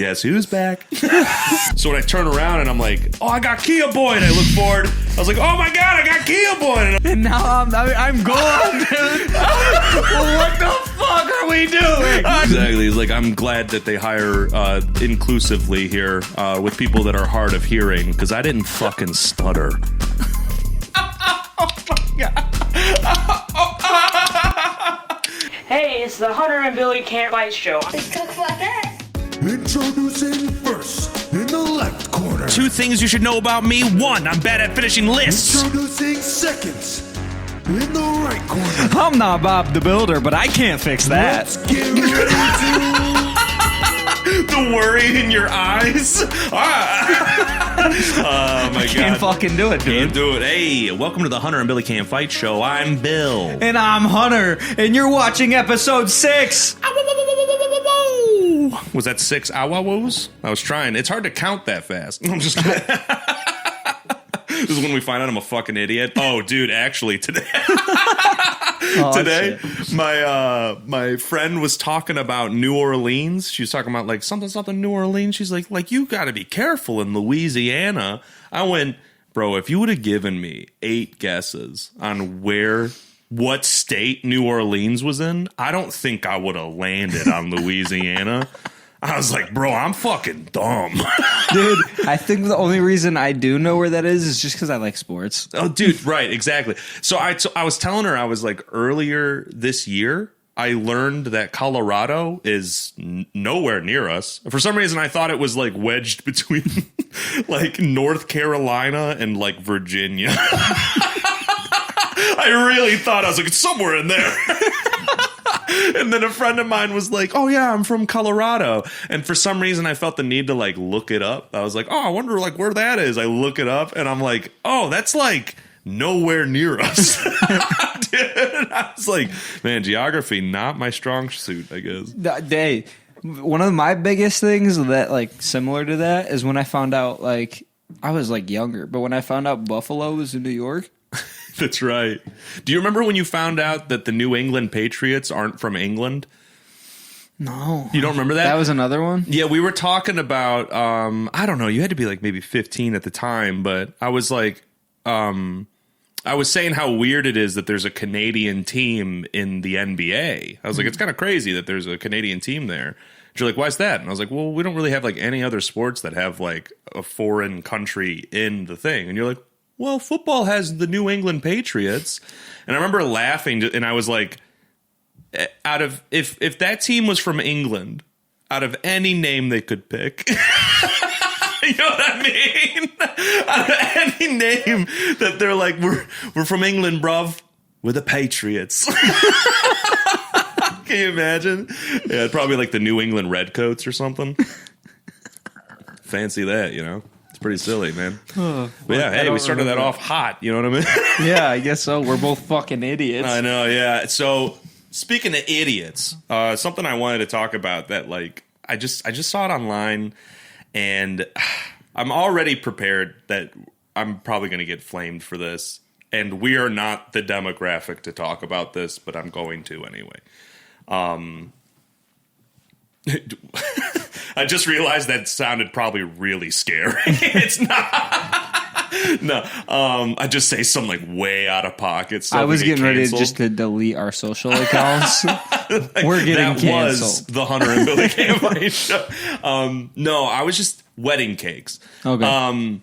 guess who's back? So when I turn around and I'm like, oh, I got Kia-Boyz, and I look forward, I was like, oh my God, I got Kia-Boyz. And now I'm gone, dude. Well, what the fuck are we doing? Exactly. It's like, I'm glad that they hire inclusively here with people that are hard of hearing, because I didn't fucking stutter. Oh my God. Hey, it's the Hunter and Billy Can't Fight Show. It cooks like that. Introducing first in the left corner. 2 things you should know about me. 1, I'm bad at finishing lists. Introducing seconds in the right corner. I'm not Bob the Builder, but I can't fix that. Let's get ready The worry in your eyes. Oh my God. Can't fucking do it, Can't dude. do it. Hey, welcome to the Hunter and Billy Can't Fight Show. I'm Bill. And I'm Hunter, and you're watching episode 6. Was that 6 awawoos? I was trying. It's hard to count that fast. I'm just kidding. This is when we find out I'm a fucking idiot. Oh, dude, actually, today, my friend was talking about New Orleans. She was talking about like something New Orleans. She's like you got to be careful in Louisiana. I went, bro, if you would have given me 8 guesses on what state New Orleans was in, I don't think I would have landed on Louisiana. I was like, bro, I'm fucking dumb. Dude, I think the only reason I do know where that is just because I like sports. Oh, dude, right, exactly. So I was telling her, I was like, earlier this year, I learned that Colorado is nowhere near us. For some reason, I thought it was like wedged between like North Carolina and like Virginia. I really thought, I was like, it's somewhere in there. And then a friend of mine was like, oh yeah, I'm from Colorado. And for some reason I felt the need to like look it up. I was like, oh, I wonder like where that is. I look it up and I'm like, oh, that's like nowhere near us. Dude, I was like, man, geography, not my strong suit, I guess. Hey, one of my biggest things that like similar to that is when I found out, like, I was like younger, but when I found out Buffalo was in New York. That's right. Do you remember when you found out that the New England Patriots aren't from England? No. You don't remember that? That was another one? Yeah, we were talking about, I don't know, you had to be like maybe 15 at the time, but I was like, I was saying how weird it is that there's a Canadian team in the NBA. I was like, it's kind of crazy that there's a Canadian team there. You're like, why is that? And I was like, well, we don't really have like any other sports that have like a foreign country in the thing. And you're like, well, football has the New England Patriots. And I remember laughing, and I was like, out of if that team was from England, out of any name they could pick, you know what I mean? Out of any name that they're like, we're from England, bruv. We're the Patriots. Can you imagine? Yeah, probably like the New England Redcoats or something. Fancy that, you know? Pretty silly, man. But yeah, hey, we started that off hot. You know what I mean? Yeah, I guess so. We're both fucking idiots. I know, yeah. So speaking of idiots, something I wanted to talk about that, like, I just saw it online, and I'm already prepared that I'm probably going to get flamed for this, and we are not the demographic to talk about this, but I'm going to anyway. I just realized that sounded probably really scary. It's not. No, I just say something like way out of pocket. I was getting ready just to delete our social accounts. We're getting canceled. That was the Hunter and Billy Can't Fight Show. No, I was just wedding cakes. Okay.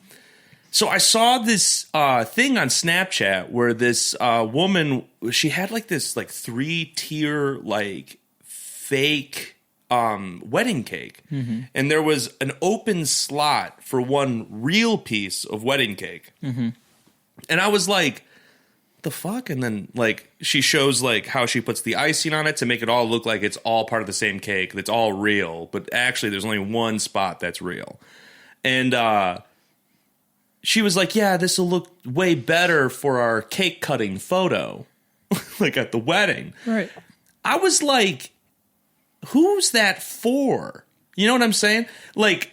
So I saw this thing on Snapchat where this woman, she had like this like 3-tier like fake wedding cake. Mm-hmm. And there was an open slot for one real piece of wedding cake. Mm-hmm. And I was like, the fuck? And then like she shows like how she puts the icing on it to make it all look like it's all part of the same cake, that's all real, but actually there's only one spot that's real. And she was like, yeah, this will look way better for our cake cutting photo. Like at the wedding. Right. I was like, who's that for? You know what I'm saying? Like,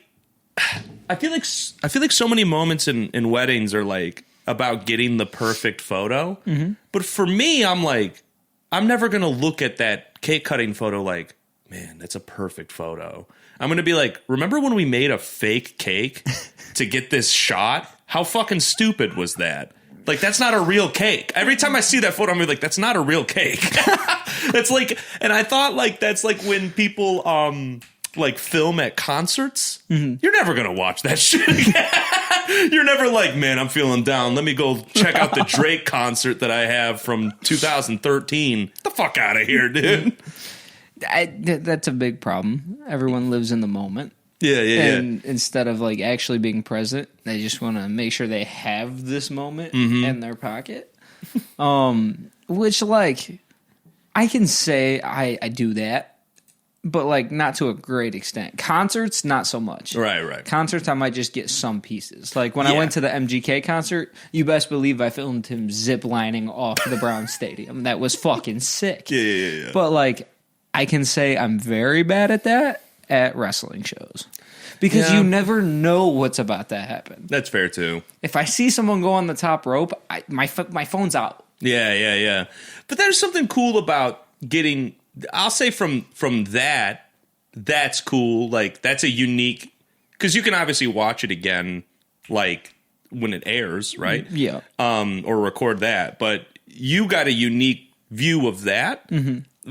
I feel like so many moments in weddings are like about getting the perfect photo. Mm-hmm. But for me, I'm like, I'm never gonna look at that cake cutting photo like, man, that's a perfect photo. I'm going to be like, remember when we made a fake cake to get this shot? How fucking stupid was that? Like, that's not a real cake. Every time I see that photo, I'm like, that's not a real cake. It's like, and I thought like, that's like when people, like film at concerts. You're never going to watch that shit again. You're never like, man, I'm feeling down. Let me go check out the Drake concert that I have from 2013. Get the fuck out of here, dude. That's a big problem. Everyone lives in the moment. Yeah. And instead of like actually being present, they just want to make sure they have this moment in their pocket. Which like I can say I do that, but like not to a great extent. Concerts, not so much. Right. Concerts, I might just get some pieces. Like when I went to the MGK concert, you best believe I filmed him zip lining off the Brown Stadium. That was fucking sick. Yeah. But like I can say I'm very bad at that at wrestling shows. Because you never know what's about to happen. That's fair too. If I see someone go on the top rope, my phone's out. Yeah. But there's something cool about getting, I'll say from that, that's cool. Like that's a unique, because you can obviously watch it again, like when it airs, right? Yeah. Or record that. But you got a unique view of that.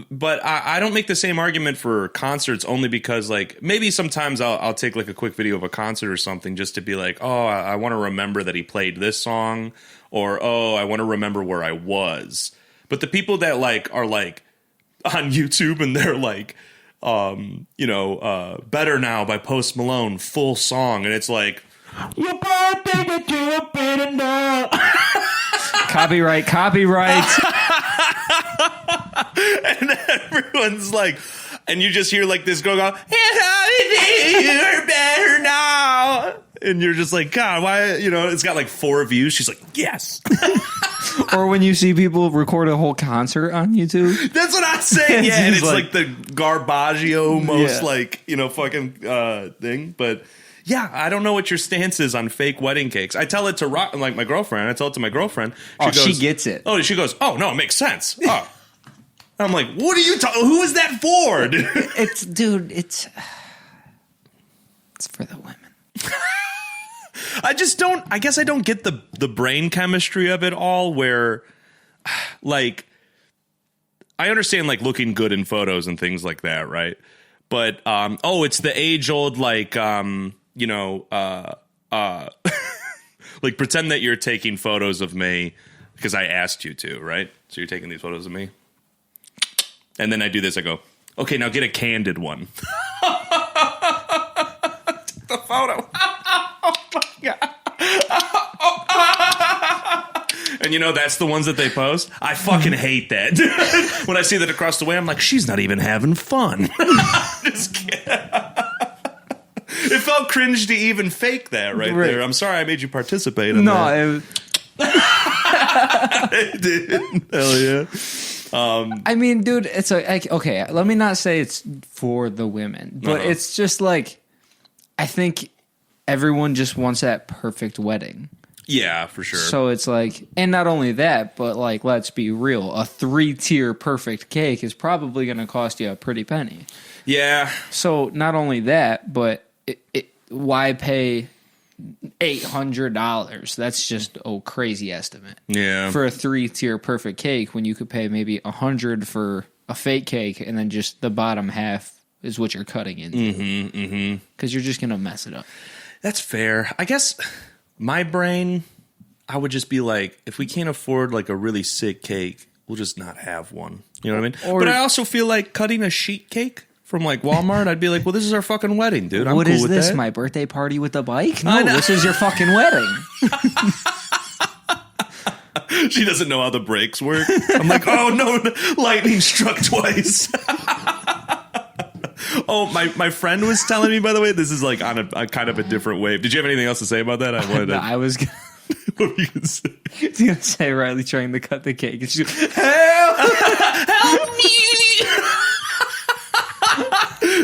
But I don't make the same argument for concerts only because, like, maybe sometimes I'll take, like, a quick video of a concert or something just to be like, oh, I want to remember that he played this song, or, oh, I want to remember where I was. But the people that, like, are, like, on YouTube and they're, like, Better Now by Post Malone, full song, and it's like, your birthday that you're better now. Copyright. And everyone's like, and you just hear like this girl go, you're better now. And you're just like, God, why? It's got like 4 views. She's like, yes. Or when you see people record a whole concert on YouTube. That's what I'm saying. Yeah, and it's like the Garbaggio most fucking thing. But yeah, I don't know what your stance is on fake wedding cakes. I tell it to my girlfriend. I tell it to my girlfriend. She gets it. Oh, she goes, oh, no, it makes sense. Oh. I'm like, what are you talking? Who is that for? It's for the women. I guess I don't get the brain chemistry of it all where, like, I understand, like, looking good in photos and things like that, right? But, it's the age-old, like, like, pretend that you're taking photos of me because I asked you to, right? So you're taking these photos of me? And then I do this, I go, okay, now get a candid one. The photo. Oh my God. And that's the ones that they post. I fucking hate that. When I see that across the way, I'm like, she's not even having fun. Just kidding. It felt cringe to even fake that right there. I'm sorry I made you participate in that. It did. Hell yeah. I mean, dude, it's okay. Let me not say it's for the women, but it's just like I think everyone just wants that perfect wedding. Yeah, for sure. So it's like, and not only that, but like, let's be real, a 3-tier perfect cake is probably going to cost you a pretty penny. Yeah. So not only that, but why pay $800? That's just a crazy estimate. Yeah. For a 3-tier perfect cake when you could pay maybe $100 for a fake cake and then just the bottom half is what you're cutting into. Because you're just going to mess it up. That's fair. I guess my brain, I would just be like, if we can't afford like a really sick cake, we'll just not have one. You know what I mean? But I also feel like cutting a sheet cake from like Walmart, I'd be like, well, this is our fucking wedding, dude. I'm what cool is with this? that. My birthday party with a bike? No, this is your fucking wedding. She doesn't know how the brakes work. I'm like, oh no, lightning struck twice. Oh, my friend was telling me, by the way, this is like on a kind of a different wave. Did you have anything else to say about that? I was gonna, what were you going to say? I was going to say Riley trying to cut the cake. And she's like, Help me!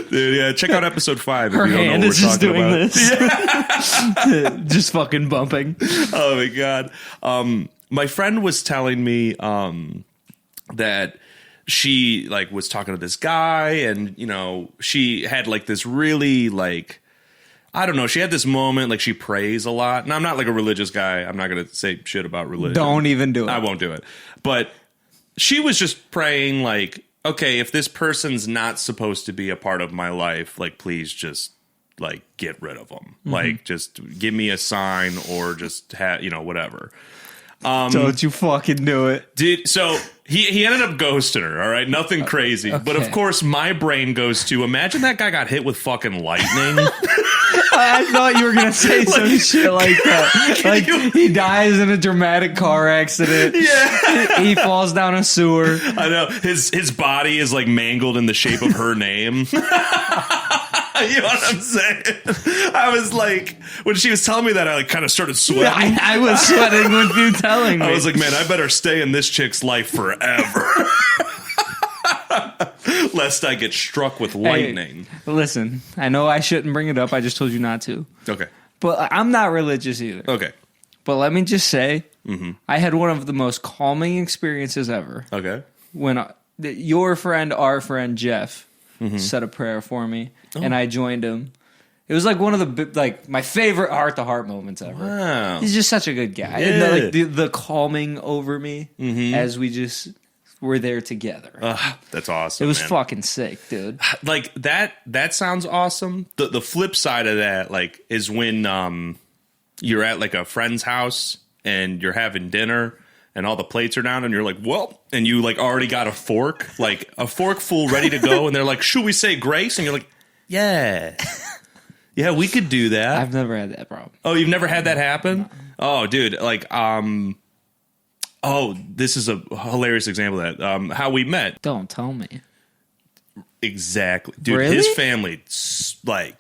Dude, yeah, check out episode 5 her if you don't hand know what is we're just talking doing about. this. Just fucking bumping. Oh my God. My friend was telling me that she like was talking to this guy, and you know, she had like this really like, I don't know, she had this moment, like she prays a lot. And I'm not like a religious guy. I'm not going to say shit about religion. Don't even do it. I won't do it. But she was just praying like, okay, if this person's not supposed to be a part of my life, like please just like get rid of them. Like just give me a sign or just you know, whatever. Don't you fucking do it. Dude, so he ended up ghosting her, all right? Nothing crazy. But of course, my brain goes to, imagine that guy got hit with fucking lightning. I thought you were going to say some shit like that. Like, he dies in a dramatic car accident. Yeah. He falls down a sewer. I know. His body is like mangled in the shape of her name. You know what I'm saying? I was like, when she was telling me that, I like kind of started sweating. I was sweating with you telling me. I was like, man, I better stay in this chick's life forever. Lest I get struck with lightning. Hey, listen, I know I shouldn't bring it up. I just told you not to. Okay. But I'm not religious either. Okay. But let me just say, I had one of the most calming experiences ever. Okay. When your friend, our friend Jeff, said a prayer for me, and I joined him. It was like one of the like my favorite heart-to-heart moments ever. Wow. He's just such a good guy. Yeah. And the calming over me as we just were there together. That's awesome. It was man. fucking sick, dude. Like that sounds awesome. The flip side of that, like, is when you're at like a friend's house and you're having dinner and all the plates are down and you're like, well, and you like already got a fork full ready to go, and they're like, should we say grace? And you're like, yeah. Yeah, we could do that. I've never had that problem. Oh, you've never had that happen? No. Oh, dude, like this is a hilarious example of that. How we met. Don't tell me. Exactly. Dude, Really? his family, like,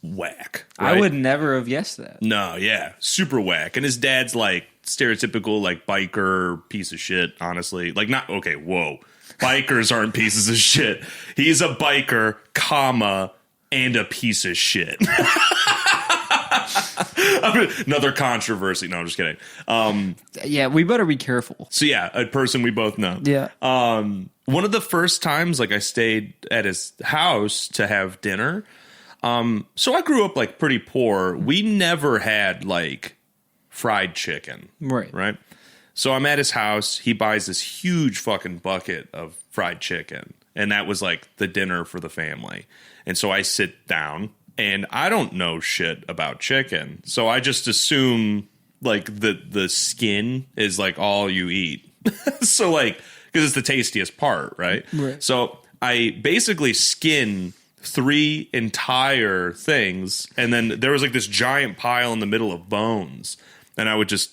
whack. Right? I would never have guessed that. No, yeah. Super whack. And his dad's, like, stereotypical, like, biker piece of shit, honestly. Like, not, okay, whoa. Bikers aren't pieces of shit. He's a biker, comma, and a piece of shit. Another controversy. No, I'm just kidding. Yeah, we better be careful. So, yeah, a person we both know. Yeah. One of the first times, like, I stayed at his house to have dinner. So I grew up, like, pretty poor. We never had, like, fried chicken. Right? So I'm at his house. He buys this huge fucking bucket of fried chicken. And that was, like, the dinner for the family. And so I sit down, and I don't know shit about chicken. So I just assume, like, the skin is, like, all you eat. So, like, because it's the tastiest part, right? So I basically skin 3 entire things, and then there was, like, this giant pile in the middle of bones. And I would just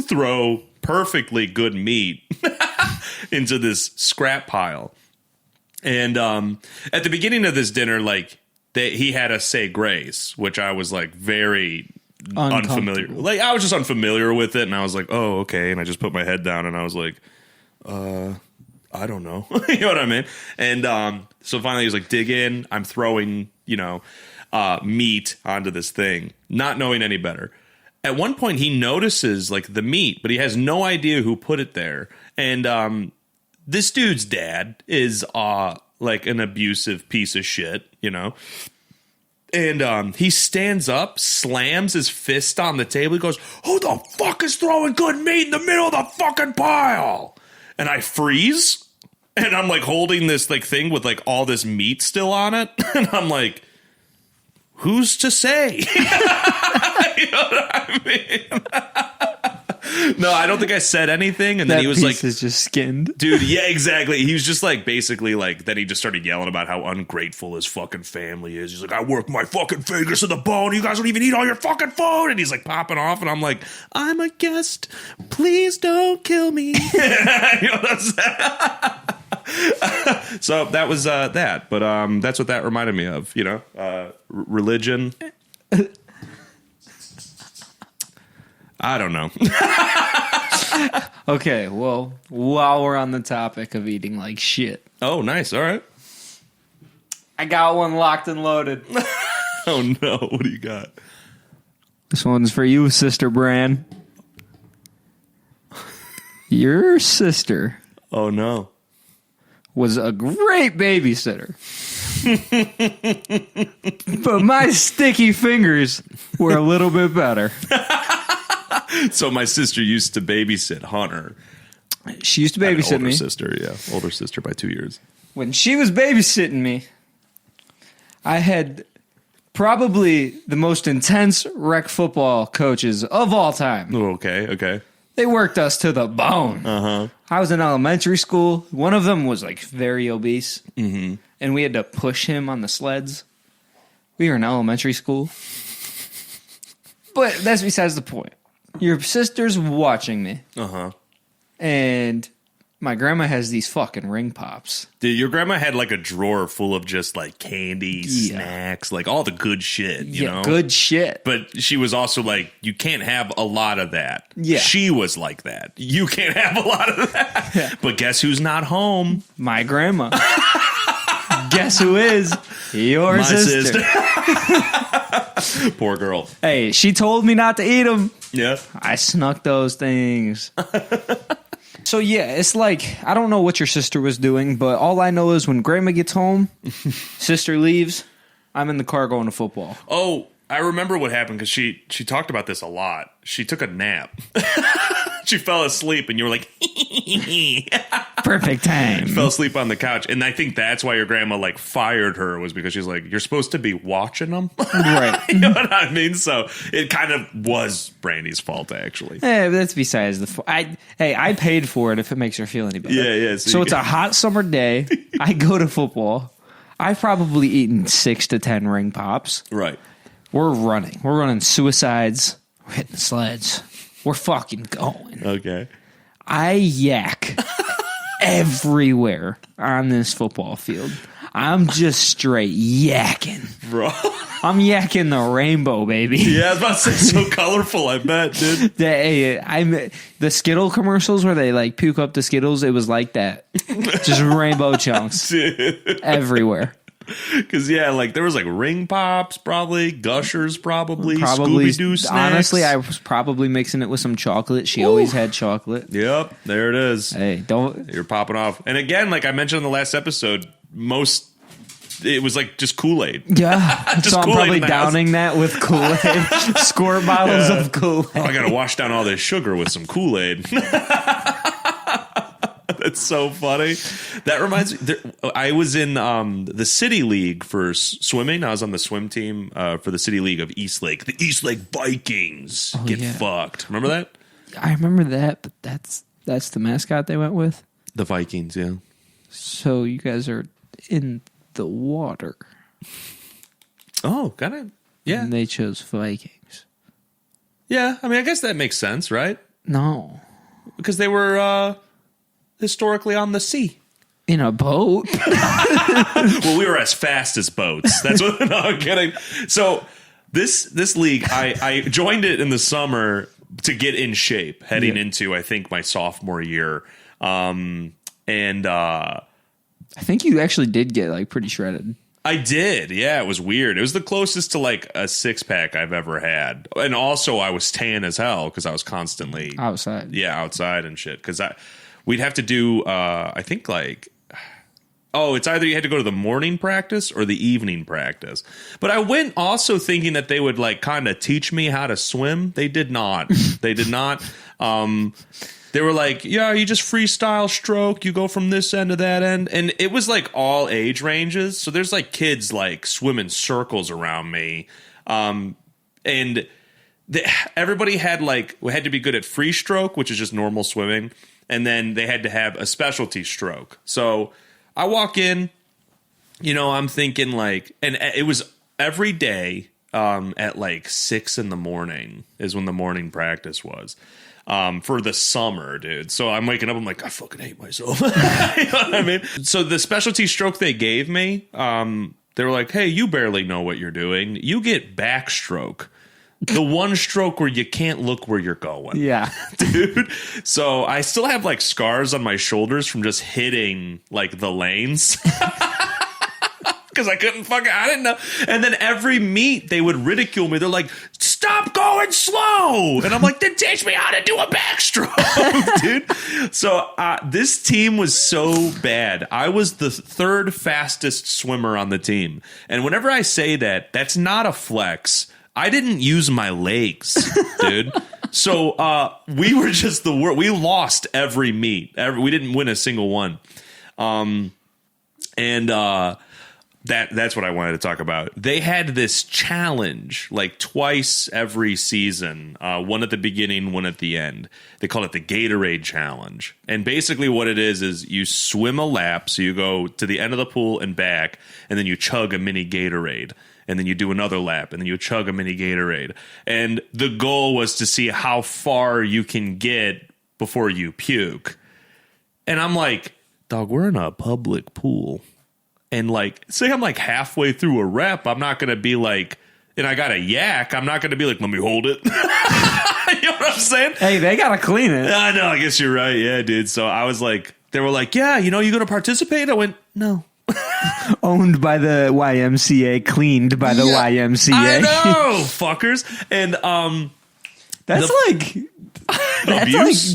throw perfectly good meat into this scrap pile. And at the beginning of this dinner, like, he had us say grace, which I was, like, very unfamiliar. Like, I was just unfamiliar with it, and I was like, oh, okay. And I just put my head down, and I was like, I don't know. You know what I mean? And so finally he was like, dig in. I'm throwing, you know, meat onto this thing, not knowing any better. At one point, he notices, like, the meat, but he has no idea who put it there. And this dude's dad is like an abusive piece of shit, you know. And he stands up, slams his fist on the table. He goes, who the fuck is throwing good meat in the middle of the fucking pile? And I freeze. And I'm, like, holding this, like, thing with, like, all this meat still on it. And I'm like, who's to say? You know what I mean? No, I don't think I said anything. And then he was like, is just skinned. Dude, yeah, exactly. He was just like, basically, like, then he just started yelling about how ungrateful his fucking family is. He's like, I work my fucking fingers to the bone. You guys don't even eat all your fucking food. And he's like popping off. And I'm like, I'm a guest. Please don't kill me. You know what I'm saying? So that was that. But that's what that reminded me of, you know, religion. I don't know. Okay, well, while we're on the topic of eating like shit, Oh, nice. All right. I got one locked and loaded. Oh, no. What do you got? This one's for you, Sister Bran. Your sister Oh, no. was a great babysitter. But my sticky fingers were a little bit better. So my sister used to babysit Hunter. She used to babysit older me. Sister, yeah. Older sister by 2 years. When she was babysitting me, I had probably the most intense rec football coaches of all time. Oh, okay. They worked us to the bone. I was in elementary school. One of them was like very obese, and we had to push him on the sleds. We were in elementary school. But that's besides the point. Your sister's watching me. And my grandma has these fucking ring pops. Dude, your grandma had like a drawer full of just like candy, snacks, like all the good shit, you know? Good shit. But she was also like, you can't have a lot of that. Yeah. She was like that. You can't have a lot of that. Yeah. But guess who's not home? My grandma. Guess who is? Your My sister. Poor girl. Hey, she told me not to eat them. Yeah. I snuck those things. So, yeah, it's like, I don't know what your sister was doing, but all I know is when grandma gets home, sister leaves, I'm in the car going to football. Oh, I remember what happened because she talked about this a lot. She took a nap. She fell asleep and you were like, Perfect time. fell asleep on the couch. And I think that's why your grandma like fired her, was because she's like, you're supposed to be watching them. Right. You know what I mean? So it kind of was Brandy's fault, actually. But that's besides the... I paid for it if it makes her feel any better. Yeah. So it's a hot summer day. I go to football. I've probably eaten 6 to 10 ring pops. Right. We're running. We're running suicides. We're hitting the sleds. We're fucking going. Okay. I yak everywhere on this football field. I'm just straight yakking. Bro. I'm yakking the rainbow, baby. Yeah, I was about to say, so colorful, I bet, dude. The Skittle commercials where they like puke up the Skittles, it was like that. Just rainbow chunks everywhere. Because, yeah, like there was like ring pops, probably, Gushers, probably Scooby-Doo snacks. Honestly, I was probably mixing it with some chocolate. She always had chocolate. Yep, there it is. Hey, don't. You're popping off. And again, like I mentioned in the last episode, it was like just Kool-Aid. Yeah. Just So I'm Kool-Aid probably in the house. downing that with Kool-Aid. Squirt bottles of Kool-Aid. Oh, I got to wash down all this sugar with some Kool-Aid. That's so funny. That reminds me, I was in the City League for swimming. I was on the swim team for the City League of Eastlake. The Eastlake Vikings get fucked. Remember that? I remember that, but that's the mascot they went with. The Vikings, yeah. So you guys are in the water. Oh, got it. Yeah. And they chose Vikings. Yeah, I mean, I guess that makes sense, right? No. Because they were historically on the sea. In a boat? Well, we were as fast as boats. That's what. No, I'm kidding. So this league, I joined it in the summer to get in shape heading into, I think, my sophomore year. I think you actually did get like pretty shredded. I did. Yeah, it was weird. It was the closest to like a 6-pack I've ever had. And also I was tan as hell because I was constantly Outside. Yeah, outside and shit. Because we'd have to do, I think like, it's either you had to go to the morning practice or the evening practice. But I went also thinking that they would like kind of teach me how to swim. They did not. They did not. They were like, yeah, you just freestyle stroke. You go from this end to that end. And it was like all age ranges. So there's like kids like swimming circles around me. Everybody had to be good at free stroke, which is just normal swimming. And then they had to have a specialty stroke. So I walk in, I'm thinking like, and it was every day at like 6 a.m. is when the morning practice was. For the summer, dude. So I'm waking up, I'm like, I fucking hate myself. You know what I mean? So the specialty stroke they gave me, they were like, hey, you barely know what you're doing. You get backstroke. The one stroke where you can't look where you're going. Yeah. Dude. So I still have like scars on my shoulders from just hitting like the lanes. Because I didn't know. And then every meet, they would ridicule me. They're like, stop going going slow. And I'm like, then teach me how to do a backstroke, dude. So this team was so bad. I was the third fastest swimmer on the team. And whenever I say that, that's not a flex. I didn't use my legs, dude. So we were just the worst. We lost every meet. We didn't win a single one. That's what I wanted to talk about. They had this challenge like twice every season, one at the beginning, one at the end. They call it the Gatorade Challenge. And basically what it is you swim a lap, so you go to the end of the pool and back, and then you chug a mini Gatorade. And then you do another lap, and then you chug a mini Gatorade. And the goal was to see how far you can get before you puke. And I'm like, dog, we're in a public pool. And like, say I'm like halfway through a rep, I'm not going to be like, and I got a yak, I'm not going to be like, let me hold it. You know what I'm saying? Hey, they got to clean it. I know, I guess you're right. Yeah, dude. So I was like, they were like, yeah, you going to participate? I went, no. Owned by the YMCA, cleaned by the YMCA. I know, fuckers. And that's like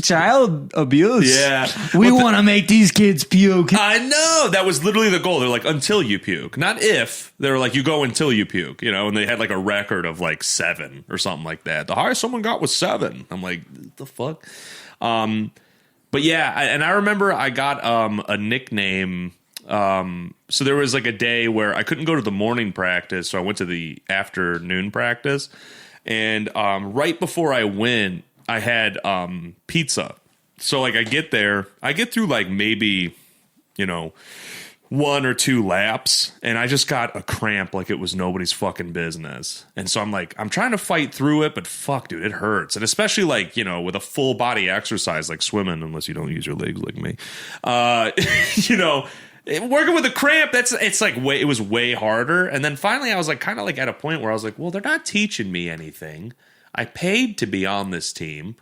child abuse. Yeah. We want to make these kids puke. I know. That was literally the goal. They're like, until you puke. Not if. They were like, you go until you puke, and they had like a record of like 7 or something like that. The highest someone got was 7. I'm like, the fuck? But yeah, I remember I got a nickname. So there was like a day where I couldn't go to the morning practice, so I went to the afternoon practice. And right before I went, I had pizza. So like I get through like maybe, 1 or 2 laps, and I just got a cramp like it was nobody's fucking business. And so I'm like, I'm trying to fight through it, but fuck, dude, it hurts. And especially like, with a full body exercise like swimming, unless you don't use your legs like me, working with a cramp, it was way harder. And then finally I was like kind of like at a point where I was like, well, they're not teaching me anything. I paid to be on this team.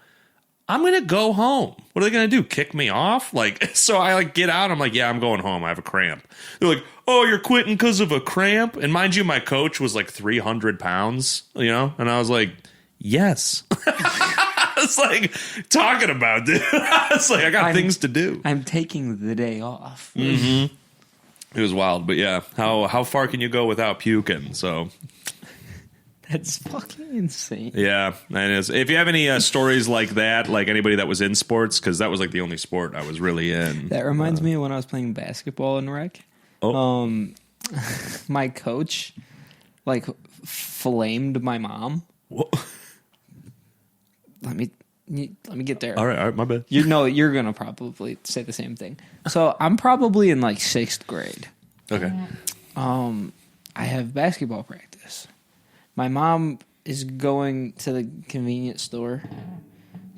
I'm going to go home. What are they going to do? Kick me off? Like, so I like get out. I'm like, yeah, I'm going home. I have a cramp. They're like, oh, you're quitting because of a cramp? And mind you, my coach was like 300 pounds, and I was like, yes. I was like talking about it. I was like, I got things to do. I'm taking the day off. Mm-hmm. It was wild, but yeah, how far can you go without puking? So that's fucking insane. Yeah, it is. If you have any stories like that, like anybody that was in sports, because that was like the only sport I was really in. That reminds me of when I was playing basketball in rec. Oh. My coach like flamed my mom. What? Let me get there. All right, my bad. You're gonna probably say the same thing. So I'm probably in like 6th grade. Okay. I have basketball practice. My mom is going to the convenience store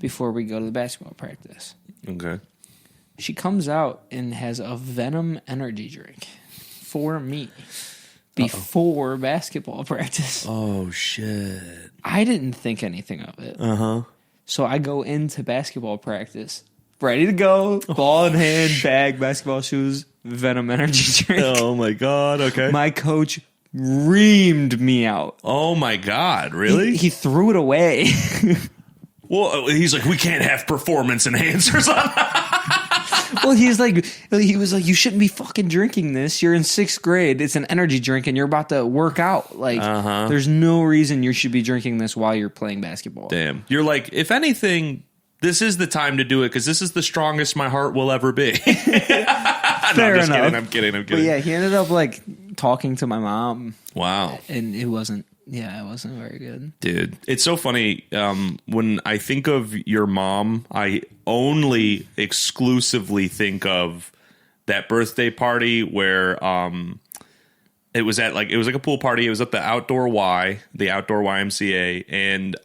before we go to the basketball practice. Okay. She comes out and has a Venom energy drink for me before basketball practice. Oh shit. I didn't think anything of it. Uh-huh. So I go into basketball practice, ready to go, ball in hand, bag, basketball shoes, Venom energy drink. Oh my god, okay. My coach reamed me out. Oh my god, really? He threw it away. Well, he's like, we can't have performance enhancers on. Well, he was like, you shouldn't be fucking drinking this. You're in 6th grade. It's an energy drink, and you're about to work out. Like, There's no reason you should be drinking this while you're playing basketball. Damn. You're like, if anything, this is the time to do it because this is the strongest my heart will ever be. Fair enough. I'm kidding. But yeah, he ended up like talking to my mom. Wow. And it wasn't very good. Dude, it's so funny. When I think of your mom, I only exclusively think of that birthday party where it was like a pool party. It was at the outdoor YMCA, and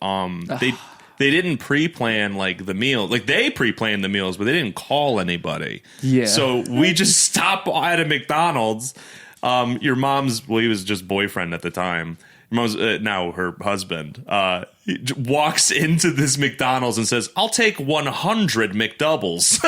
they didn't pre-plan like the meal. Like they pre-planned the meals, but they didn't call anybody. Yeah. So we just stopped at a McDonald's. Your mom's, he was just boyfriend at the time. Mom's now her husband he walks into this McDonald's and says, "I'll take 100 McDoubles."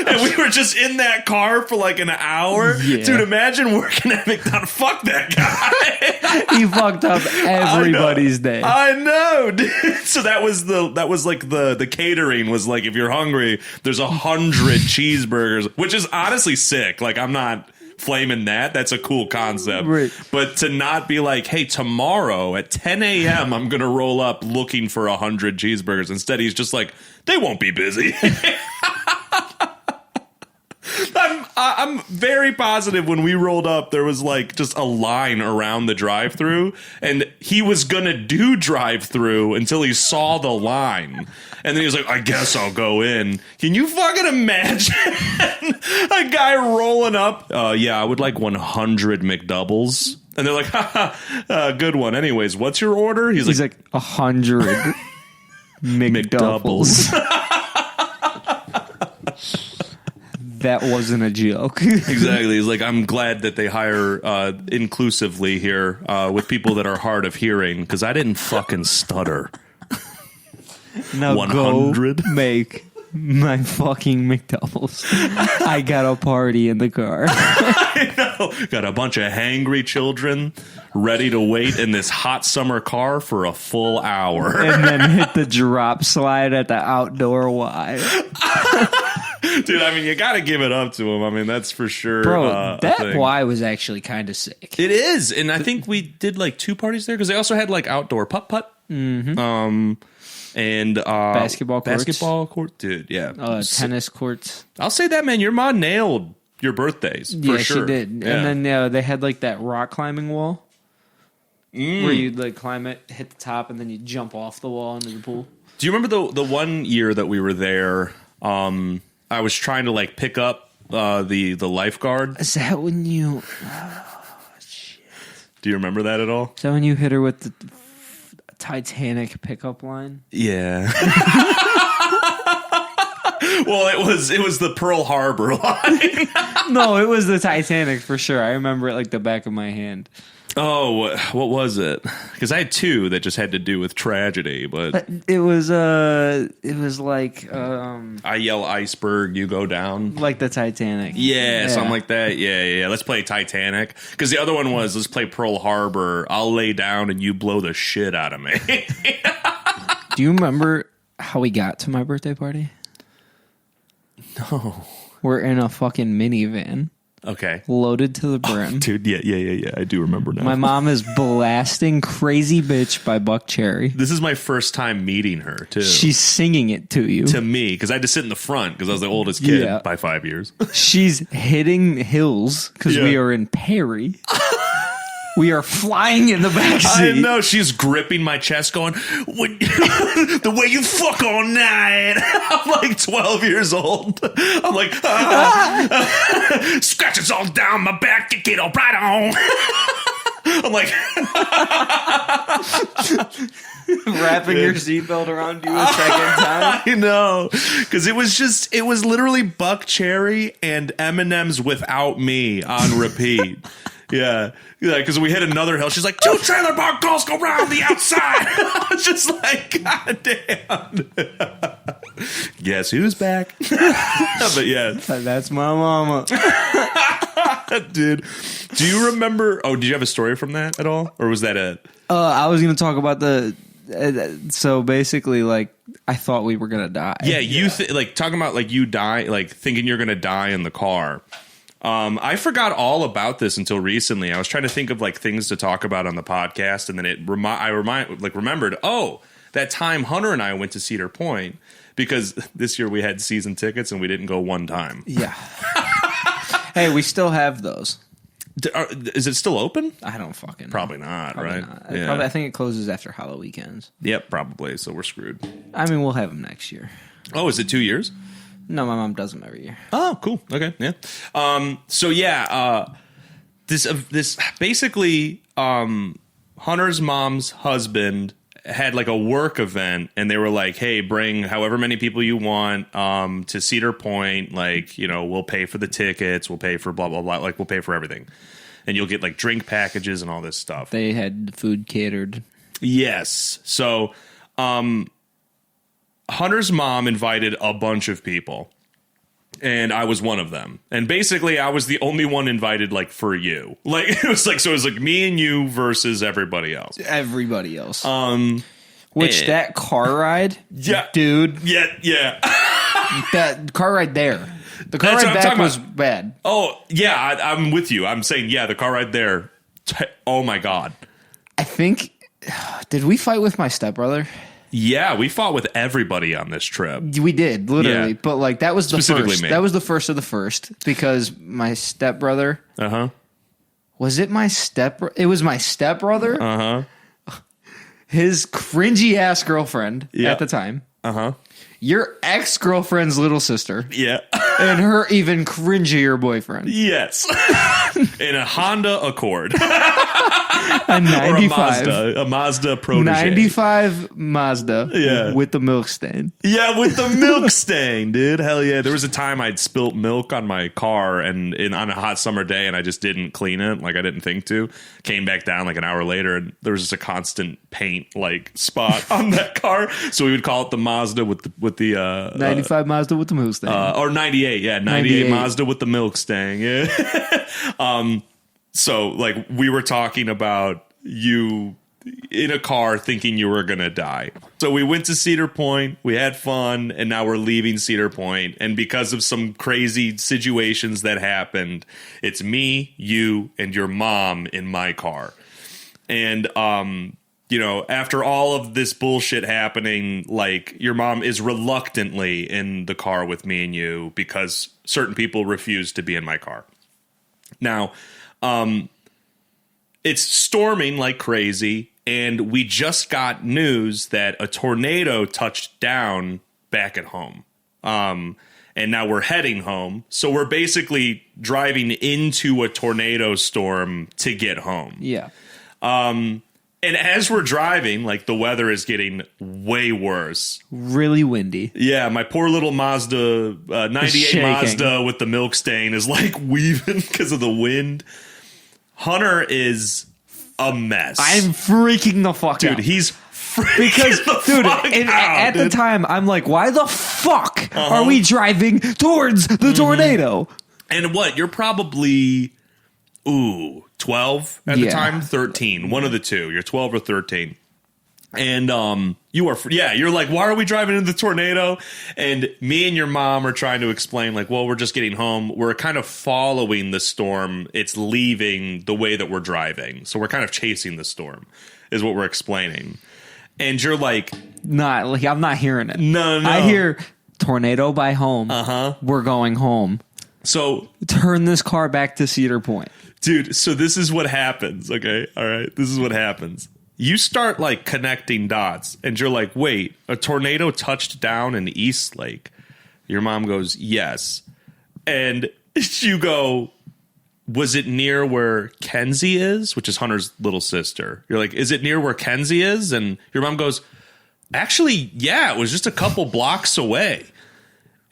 And we were just in that car for like an hour. Yeah. Dude, imagine working at McDonald's. Fuck that guy. He fucked up everybody's day. I know, dude. So that was like the catering was like, if you're hungry, there's 100 cheeseburgers, which is honestly sick. Like, I'm not flaming that. That's a cool concept. Right. But to not be like, hey, tomorrow at 10 a.m. I'm gonna roll up looking for 100 cheeseburgers. Instead, he's just like, they won't be busy. I'm very positive when we rolled up, there was like just a line around the drive-thru, and he was gonna do drive-thru until he saw the line, and then he was like, I guess I'll go in. Can you fucking imagine a guy rolling up? Yeah, I would like 100 McDoubles. And they're like, haha, good one. Anyways, what's your order? He's like 100 McDoubles. That wasn't a joke. Exactly. He's like, I'm glad that they hire inclusively here with people that are hard of hearing, because I didn't fucking stutter. Now 100? go make my fucking McDoubles. I got a party in the car. I know. Got a bunch of hangry children ready to wait in this hot summer car for a full hour. And then hit the drop slide at the outdoor Y. Dude, I mean, you got to give it up to him. I mean, that's for sure. Bro, that thing. Y was actually kind of sick. It is. And I think we did like 2 parties there because they also had like outdoor putt-putt. Mm-hmm. And basketball courts. Basketball court. Dude, yeah. Tennis courts. I'll say that, man. Your mom nailed your birthdays. For Yeah, sure. she did. Yeah. And then they had like that rock climbing wall where you'd like climb it, hit the top, and then you jump off the wall into the pool. Do you remember the one year that we were there? I was trying to like pick up the lifeguard. Is that when you... Do you remember that at all? Is that when you hit her with the Titanic pickup line? Yeah. Well, it was the Pearl Harbor line. No, it was the Titanic for sure. I remember it like the back of my hand. Oh, what was it? Because I had 2 that just had to do with tragedy, but It was like I yell iceberg, you go down. like the Titanic. Yeah, something like that. Yeah. Let's play Titanic. Because the other one was, let's play Pearl Harbor. I'll lay down and you blow the shit out of me. Do you remember how we got to my birthday party? No. We're in a fucking minivan. Okay. Loaded to the brim. Dude, yeah. I do remember now. My mom is blasting Crazy Bitch by Buck Cherry. This is my first time meeting her, too. She's singing it to you. To me, because I had to sit in the front because I was the oldest kid by 5 years. She's hitting hills because we are in Perry. We are flying in the backseat. I know. She's gripping my chest going, the way you fuck all night. I'm like 12 years old. I'm like, scratches all down my back, you get all right on. I'm like... Wrapping your seatbelt around you a second time. I know. Because it was literally Buck Cherry and M&M's Without Me on repeat. Yeah, because we hit another hill. She's like, 2 trailer park girls go round the outside. I was just like, God damn. Guess who's back? But yeah. That's my mama. Dude, do you remember? Oh, did you have a story from that at all? Or was that it? I was going to talk about so basically, like, I thought we were going to die. Yeah, you like talking about like you die, like thinking you're going to die in the car. I forgot all about this until recently. I was trying to think of like things to talk about on the podcast, and then I remembered. Oh, that time Hunter and I went to Cedar Point because this year we had season tickets and we didn't go one time. Yeah. Hey, we still have those. Is it still open? I don't fucking know. Probably not, right? Not. Yeah. I think it closes after Halloween. Yep, probably. So we're screwed. I mean, we'll have them next year. Oh, is it 2 years? No, my mom does them every year. Oh, cool. Okay, yeah. This basically Hunter's mom's husband had like a work event, and they were like, "Hey, bring however many people you want to Cedar Point. Like, you know, we'll pay for the tickets, we'll pay for blah blah blah. Like, we'll pay for everything, and you'll get like drink packages and all this stuff." They had food catered. Yes. So, Hunter's mom invited a bunch of people. And I was one of them. And basically, I was the only one invited, like, for you. Like, it was like me and you versus everybody else. Everybody else. Which that car ride, yeah, dude. Yeah. That car ride there. The car ride back was bad. Oh, yeah, I'm with you. I'm saying, yeah, the car ride there. Oh, my God. I think, did we fight with my stepbrother? Yeah, we fought with everybody on this trip. We did, literally. Yeah. But, like, that was the first. Me. That was the first of the first. Because my stepbrother. Uh-huh. Was it my it was my stepbrother? Uh-huh. His cringy-ass girlfriend at the time. Uh-huh. Your ex-girlfriend's little sister. Yeah. And her even cringier boyfriend. Yes. In a Honda Accord. A 95. Or a Mazda Protege. 95 Mazda. Yeah. With the milk stain. Yeah, with the milk stain, dude. Hell yeah. There was a time I'd spilt milk on my car and on a hot summer day, and I just didn't clean it. Like, I didn't think to. Came back down like an hour later, and there was just a constant paint, like, spot on that car. So we would call it the Mazda with the 95 Mazda with the milk stain. Or 98, yeah. 98 Mazda with the milk stain, yeah. So, like, we were talking about you in a car thinking you were going to die. So we went to Cedar Point, we had fun, and now we're leaving Cedar Point. And because of some crazy situations that happened, it's me, you, and your mom in my car. And, you know, after all of this bullshit happening, like, your mom is reluctantly in the car with me and you because certain people refuse to be in my car. Now, it's storming like crazy, and we just got news that a tornado touched down back at home. And now we're heading home. So we're basically driving into a tornado storm to get home. Yeah. And as we're driving, like, the weather is getting way worse. Really windy. Yeah, my poor little Mazda, 98 Mazda with the milk stain is, like, weaving because of the wind. Hunter is a mess. I'm freaking the fuck out. Dude, he's freaking at the time, I'm like, why the fuck are we driving towards the tornado? And what? You're probably, 12 at the time? 13. One of the two. You're 12 or 13. And you're like, why are we driving into the tornado? And me and your mom are trying to explain, like, well, we're just getting home. We're kind of following the storm. It's leaving the way that we're driving. So we're kind of chasing the storm is what we're explaining. And you're like, I'm not hearing it. No. I hear tornado by home. We're going home. So turn this car back to Cedar Point. Dude, so this is what happens. Okay. All right. This is what happens. You start, like, connecting dots, and you're like, wait, a tornado touched down in East Lake? Your mom goes, yes. And you go, was it near where Kenzie is? Which is Hunter's little sister. You're like, is it near where Kenzie is? And your mom goes, actually, yeah, it was just a couple blocks away.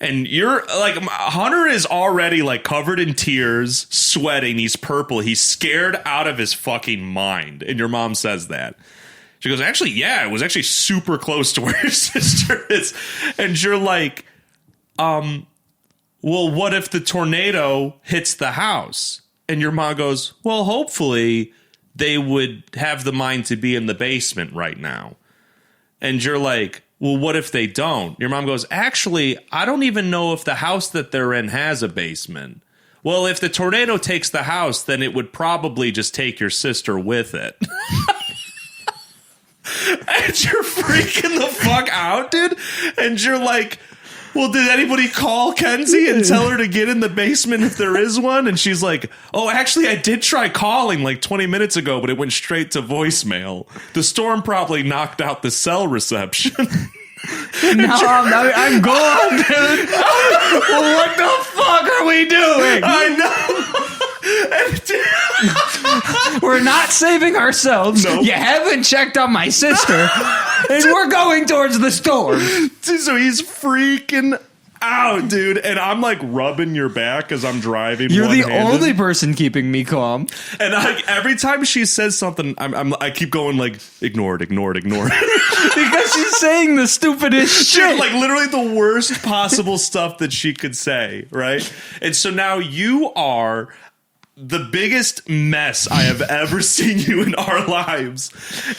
And you're like, Hunter is already, like, covered in tears, sweating. He's purple. He's scared out of his fucking mind. And your mom says that. She goes, actually, yeah, it was actually super close to where your sister is. And you're like, well, what if the tornado hits the house? And your mom goes, well, hopefully they would have the mind to be in the basement right now. And you're like, well, what if they don't? Your mom goes, actually, I don't even know if the house that they're in has a basement. Well, if the tornado takes the house, then it would probably just take your sister with it. And you're freaking the fuck out, dude. And you're like, well, did anybody call Kenzie and tell her to get in the basement if there is one? And she's like, oh, actually, I did try calling like 20 minutes ago, but it went straight to voicemail. The storm probably knocked out the cell reception. I'm gone, dude. Well, what the fuck are we doing? I know. We're not saving ourselves. Nope. You haven't checked on my sister. And we're going towards the storm. So he's freaking ow, dude. And I'm like rubbing your back as I'm driving. You're the one-handed. only person keeping me calm. And every time she says something, I keep going like, ignore it. Because she's saying the stupidest shit. Like literally the worst possible stuff that she could say, right? And so now you are the biggest mess I have ever seen you in our lives.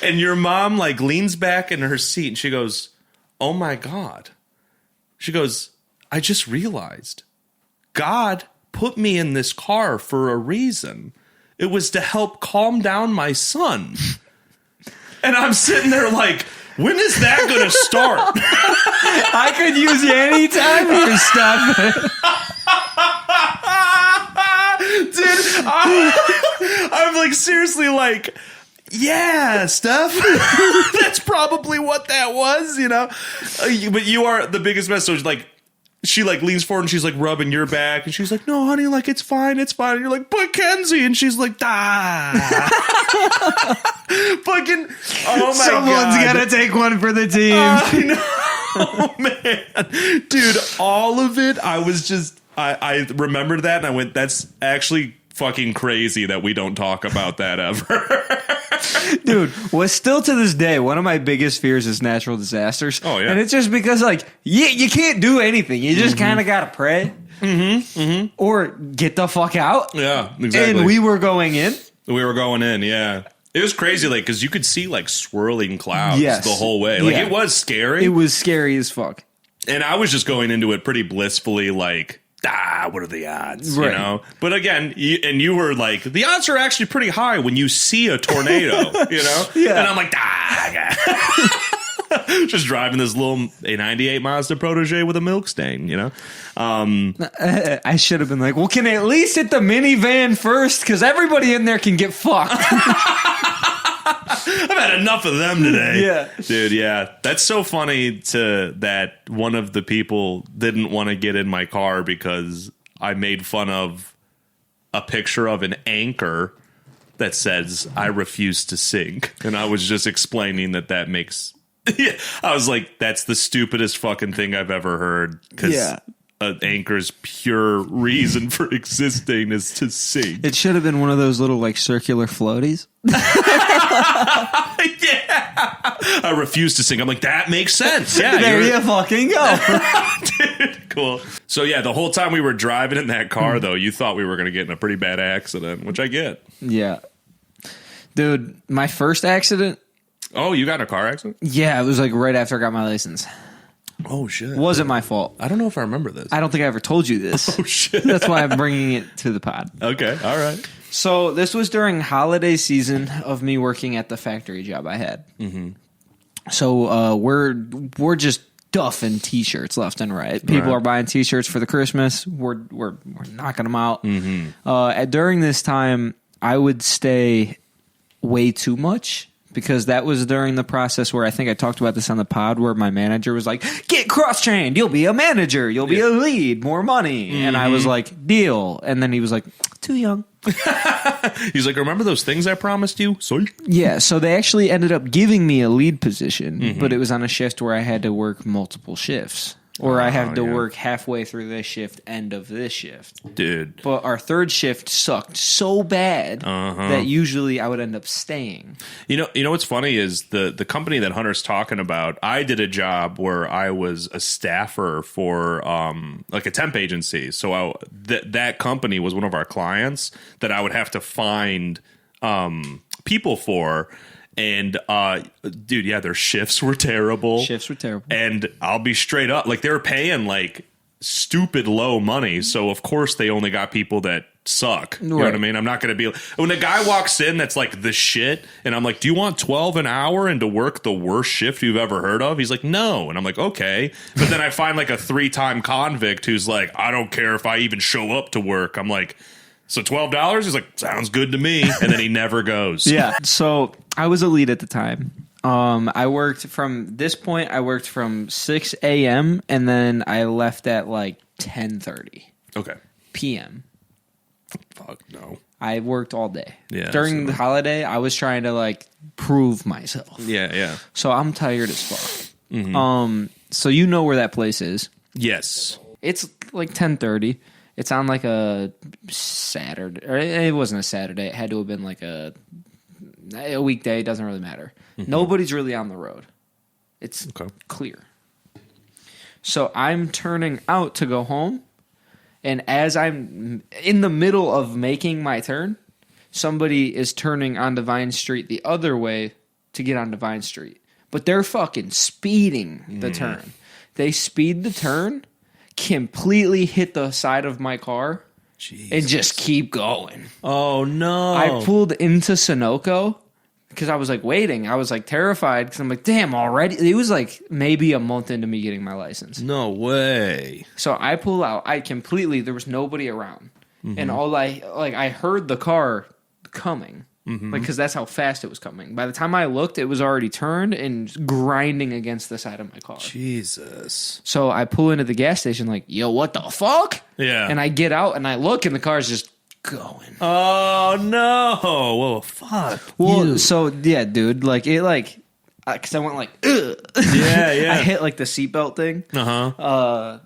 And your mom like leans back in her seat and she goes, oh my God. She goes, I just realized God put me in this car for a reason. It was to help calm down my son. And I'm sitting there like, when is that going to start? I could use you anytime here, stuff. Dude, I'm like seriously like, yeah, Steph. That's probably what that was, you know. But you are the biggest mess. So like, she like leans forward and she's like rubbing your back and she's like, no, honey, like it's fine. And you're like, but Kenzie, and she's like, fucking, oh my Someone's God. gotta take one for the team. I know. Oh, man. Dude, all of it, I was just, I remembered that and I went, that's actually fucking crazy that we don't talk about that ever. Dude, what's still to this day, one of my biggest fears is natural disasters. Oh, yeah. And it's just because, like, you can't do anything. You just kind of got to pray. Or get the fuck out. Yeah, exactly. And we were going in. We were going in, yeah. It was crazy, like, because you could see, like, swirling clouds Yes. the whole way. Like, Yeah. it was scary. It was scary as fuck. And I was just going into it pretty blissfully, like, what are the odds, Right. you know? But again, you were like, the odds are actually pretty high when you see a tornado, you know? Yeah. And I'm like, just driving this little A98 Mazda Protege with a milk stain, you know? I should have been like, well, can I at least hit the minivan first? Because everybody in there can get fucked. I've had enough of them today. Yeah. Dude, yeah. That's so funny that one of the people didn't want to get in my car because I made fun of a picture of an anchor that says, I refuse to sink. And I was just explaining that makes... Yeah, I was like, that's the stupidest fucking thing I've ever heard. Because an anchor's pure reason for existing is to sink. It should have been one of those little, like, circular floaties. Yeah, I refuse to sing. I'm like, that makes sense. Yeah, There you fucking go. Dude, cool. So yeah, the whole time we were driving in that car, though, you thought we were going to get in a pretty bad accident, which I get. Yeah. Dude, my first accident, Oh, you got in a car accident? yeah, it was like right after I got my license. Oh shit. Wasn't my fault. I don't know if I remember this. I don't think I ever told you this. Oh shit. That's why I'm bringing it to the pod. Okay. All right. So this was during holiday season of me working at the factory job I had. Mm-hmm. So we're just duffing T-shirts left and right. People are buying T-shirts for the Christmas. We're knocking them out. Mm-hmm. During this time, I would stay way too much. Because that was during the process where I think I talked about this on the pod where my manager was like, get cross-trained. You'll be a manager. You'll be a lead. More money. And I was like, deal. And then he was like, too young. He's like, remember those things I promised you? So Yeah, so they actually ended up giving me a lead position, but it was on a shift where I had to work multiple shifts. Or I have to work halfway through this shift, end of this shift. dude. But our third shift sucked so bad that usually I would end up staying. You know what's funny is the company that Hunter's talking about. I did a job where I was a staffer for like a temp agency. So that company was one of our clients that I would have to find people for. And dude, yeah, their shifts were terrible. And I'll be straight up, like they were paying like stupid low money. So of course they only got people that suck. You know what I mean? I'm not going to be when a guy walks in that's like the shit, and I'm like, do you want 12 an hour and to work the worst shift you've ever heard of? He's like, no. And I'm like, okay. But then I find like a 3-time convict who's like, I don't care if I even show up to work. I'm like, so $12? He's like, sounds good to me. And then he never goes. Yeah. So I was a lead at the time. I worked from 6 a.m. and then I left at like 10:30 Okay. p.m. Fuck no. I worked all day. Yeah, During the holiday, I was trying to like prove myself. Yeah. So I'm tired as fuck. So you know where that place is. Yes. It's like 10:30. It's on like a Saturday. Or it wasn't a Saturday. It had to have been like a weekday. It doesn't really matter. Nobody's really on the road. It's clear. So I'm turning out to go home. And as I'm in the middle of making my turn, somebody is turning onto Vine Street the other way to get onto Vine Street. But they're fucking speeding the turn. They speed the turn, completely hit the side of my car, and just keep going. Oh, no. I pulled into Sunoco because I was like waiting. I was like terrified because I'm like, damn, already? It was like maybe a month into me getting my license. No way. So I pull out. There was nobody around. And I heard the car coming. Like, because that's how fast it was coming. By the time I looked, it was already turned and grinding against the side of my car. Jesus. So I pull into the gas station like, yo, what the fuck? Yeah. And I get out and I look and the car's just going. Oh, no. Whoa, fuck. Well, so, yeah, dude, like, it, like, because I went like, ugh. Yeah. I hit, like, the seatbelt thing. The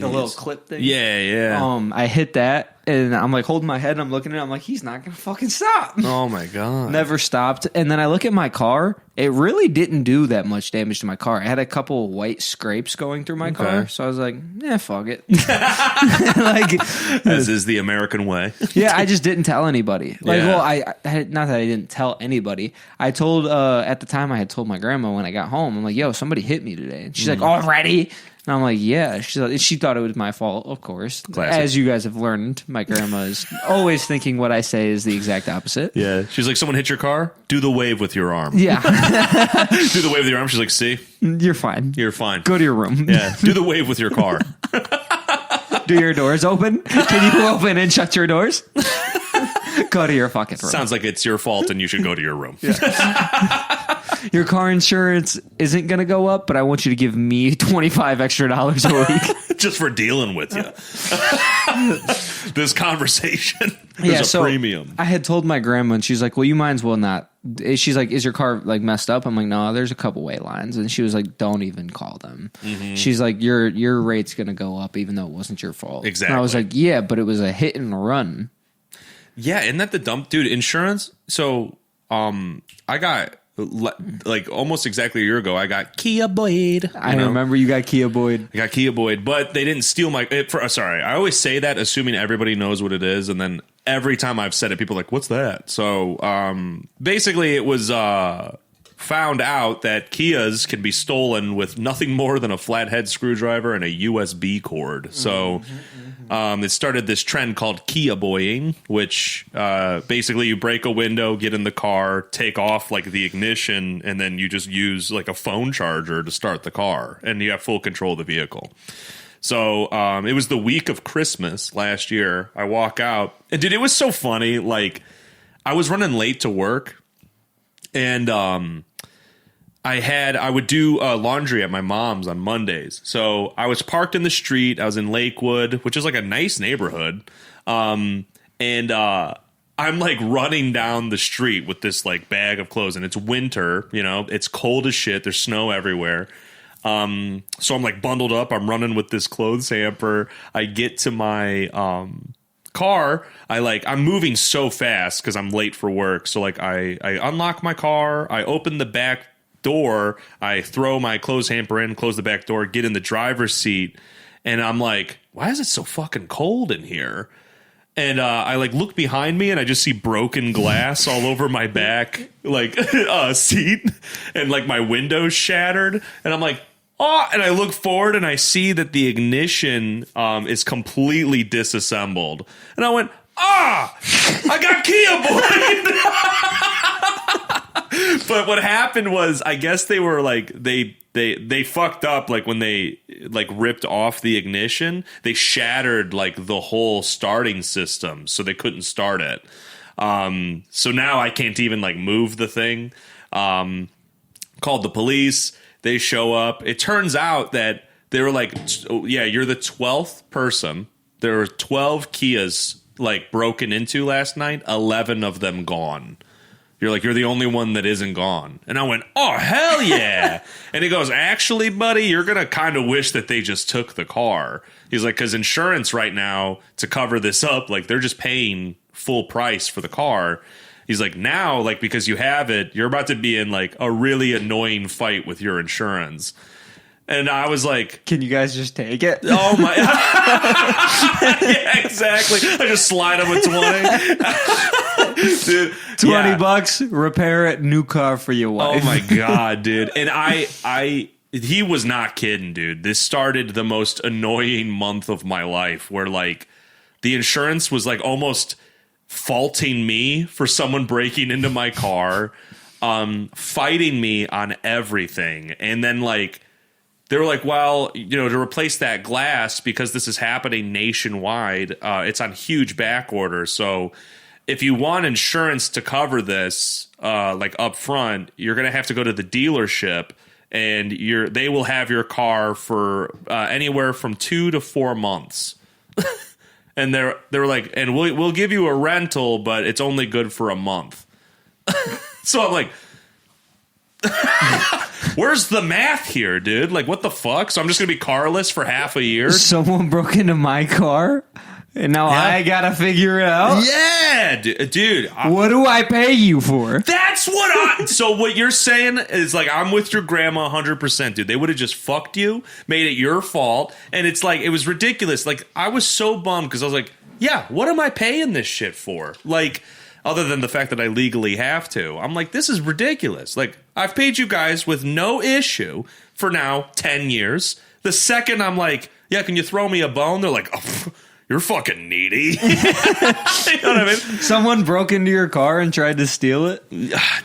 little clip thing. Yeah. I hit that, and I'm like holding my head, and I'm looking at it, I'm like, he's not going to fucking stop. Oh, my God. Never stopped. And then I look at my car. It really didn't do that much damage to my car. I had a couple of white scraps going through my car, so I was like, fuck it. Like, as is the American way. yeah, I just didn't tell anybody. Like, Yeah. well, I not that I didn't tell anybody. I told, at the time, I had told my grandma when I got home, I'm like, yo, somebody hit me today. And she's like, already? And I'm like, yeah. She thought it was my fault, of course. Classic. As you guys have learned, my grandma is always thinking what I say is the exact opposite. Yeah. She's like, someone hit your car? Do the wave with your arm. Yeah. Do the wave with your arm. She's like, see? You're fine. You're fine. Go to your room. Yeah. Do the wave with your car. Do your doors open? Can you open and shut your doors? Go to your fucking room. Sounds like it's your fault and you should go to your room. Your car insurance isn't going to go up, but I want you to give me $25 extra a week. Just for dealing with you. This conversation. Yeah, There's a premium. I had told my grandma, and she's like, well, you might as well not. She's like, is your car like messed up? I'm like, no, there's a couple white lines. And she was like, don't even call them. She's like, your rate's going to go up even though it wasn't your fault. Exactly. And I was like, yeah, but it was a hit and run. Yeah, isn't that the dump? Dude, insurance. So I got like almost exactly a year ago, I got Kia-Boyz. I remember you got Kia-Boyz. I got Kia-Boyz, but they didn't steal my. Sorry, I always say that assuming everybody knows what it is, and then every time I've said it, people are like, "What's that?" So basically, it was found out that Kias can be stolen with nothing more than a flathead screwdriver and a USB cord. So it started this trend called Kia-Boying, which basically you break a window, get in the car, take off like the ignition, and then you just use like a phone charger to start the car, and you have full control of the vehicle. So it was the week of Christmas last year. I walk out, and dude, it was so funny. Like, I was running late to work, and I would do laundry at my mom's on Mondays. So I was parked in the street. I was in Lakewood, which is like a nice neighborhood. And I'm like running down the street with this like bag of clothes, and it's winter, you know, it's cold as shit. There's snow everywhere. So I'm like bundled up. I'm running with this clothes hamper. I get to my car. I'm moving so fast because I'm late for work. So like I unlock my car. I open the back door. I throw my clothes hamper in, close the back door, get in the driver's seat, and I'm like, why is it so fucking cold in here? And I like look behind me, and I just see broken glass all over my back like seat, and like my window's shattered, and I'm like, oh, and I look forward and I see that the ignition is completely disassembled, and I went, I got Kia-Boyz. But what happened was, I guess they were like they fucked up, like when they like ripped off the ignition, they shattered like the whole starting system, so they couldn't start it. So now I can't even like move the thing. Called the police. They show up. It turns out that they were like, yeah, you're the 12th person. There were 12 Kias like broken into last night. 11 of them gone. You're like, you're the only one that isn't gone. And I went, oh, hell yeah. And he goes, actually, buddy, you're going to kind of wish that they just took the car. He's like, because insurance right now, to cover this up, like they're just paying full price for the car. He's like, now, like, because you have it, you're about to be in like a really annoying fight with your insurance. And I was like, can you guys just take it? oh my. Yeah, exactly. I just slide him a 20. Dude, $20, repair it, new car for your wife. oh my God, dude. And he was not kidding, dude. This started the most annoying month of my life where like the insurance was like almost faulting me for someone breaking into my car, fighting me on everything. And then like, they were like, well, you know, to replace that glass, because this is happening nationwide, it's on huge back order. So if you want insurance to cover this, like up front, you're going to have to go to the dealership, and they will have your car for anywhere from 2 to 4 months. And they were like, and we'll give you a rental, but it's only good for a month. So I'm like, where's the math here, dude? Like, what the fuck? So I'm just going to be carless for half a year? Someone broke into my car, and now I got to figure it out? Yeah, dude. What do I pay you for? That's what So what you're saying is, like, I'm with your grandma 100%, dude. They would have just fucked you, made it your fault, and it's like, it was ridiculous. Like, I was so bummed because I was like, yeah, what am I paying this shit for? Like, other than the fact that I legally have to. I'm like, this is ridiculous. Like, I've paid you guys with no issue for now 10 years. The second I'm like, yeah, can you throw me a bone? They're like, oh, you're fucking needy. You know what I mean? Someone broke into your car and tried to steal it?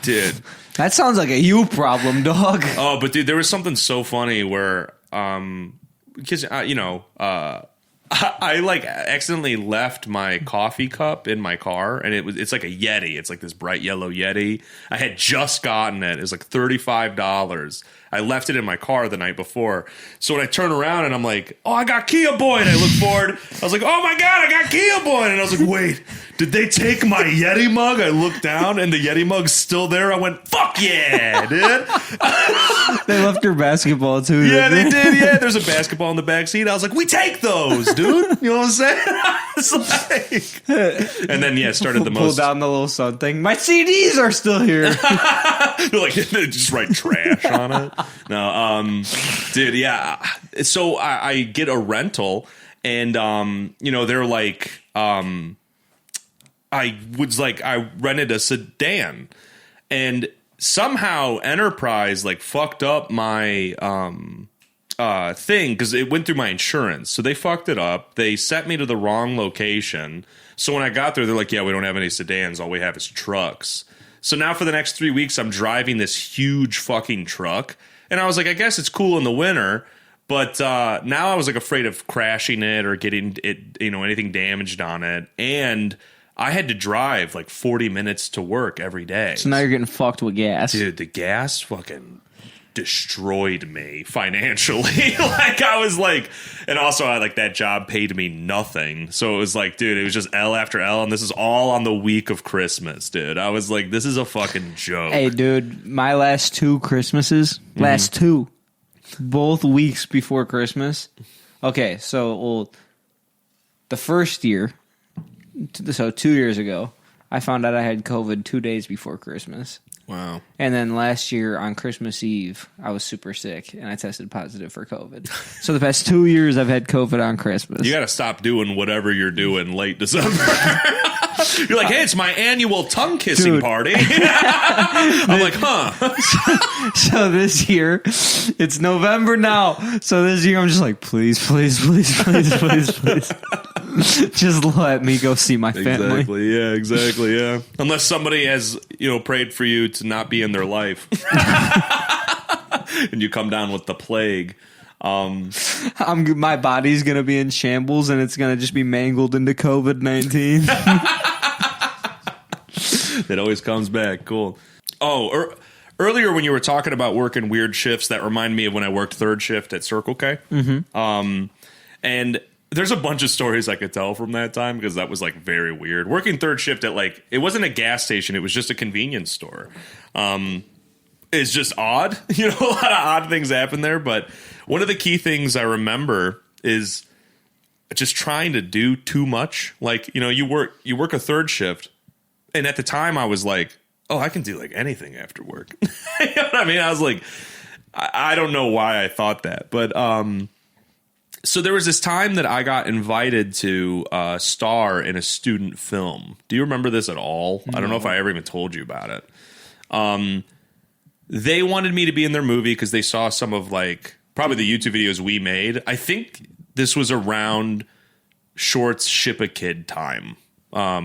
Dude. That sounds like a you problem, dog. Oh, but dude, there was something so funny where, because, you know, I like accidentally left my coffee cup in my car, and it's like a Yeti. It's like this bright yellow Yeti. I had just gotten it. It was like $35. I left it in my car the night before. So when I turn around and I'm like, oh, I got Kia-Boyz, and I look forward, I was like, oh my God, I got Kia-Boyz. And I was like, wait, did they take my Yeti mug? I looked down and the Yeti mug's still there. I went, fuck yeah, dude. They left your basketball too. Yeah, didn't they did. Yeah, there's a basketball in the back seat. I was like, we take those, dude. You know what I'm saying? It's like, and then yeah, started the Pull most. down the little sun thing. My CDs are still here. They're like, they just write trash on it. No, dude, yeah. So I get a rental, and you know, they're like, I rented a sedan, and somehow Enterprise like fucked up my thing because it went through my insurance. So they fucked it up. They sent me to the wrong location. So when I got there, they're like, yeah, we don't have any sedans. All we have is trucks. So now for the next 3 weeks, I'm driving this huge fucking truck. And I was like, I guess it's cool in the winter. But now I was like afraid of crashing it or getting it, you know, anything damaged on it. And I had to drive like 40 minutes to work every day. So now you're getting fucked with gas. Dude, the gas fucking destroyed me financially. Like I was like, and also I like that job paid me nothing. So it was like, dude, it was just L after L, and this is all on the week of Christmas, dude. I was like, this is a fucking joke. Hey, dude, my last 2 Christmases, both weeks before Christmas. Okay, so the first year, so 2 years ago, I found out I had COVID 2 days before Christmas. Wow. And then last year on Christmas Eve, I was super sick and I tested positive for COVID. So the past 2 years, I've had COVID on Christmas. You got to stop doing whatever you're doing late December. You're like, hey, it's my annual tongue kissing party. I'm like, huh? So this year, it's November now. So this year, I'm just like, please. Just let me go see my family. Exactly. Yeah. Unless somebody has, you know, prayed for you to not be in their life. And you come down with the plague. My body's going to be in shambles and it's going to just be mangled into COVID-19. It always comes back. Cool. Oh, earlier when you were talking about working weird shifts, that reminded me of when I worked third shift at Circle K. Mm-hmm. And there's a bunch of stories I could tell from that time because that was like very weird. Working third shift at like, it wasn't a gas station. It was just a convenience store. It's just odd. You know, a lot of odd things happen there. But one of the key things I remember is just trying to do too much. Like, you know, you work a third shift. And at the time I was like, oh, I can do like anything after work. You know what I mean? I was like, I don't know why I thought that. But so there was this time that I got invited to star in a student film. Do you remember this at all? No. I don't know if I ever even told you about it. They wanted me to be in their movie because they saw some of like probably the YouTube videos we made. I think this was around Shorts Ship a Kid time,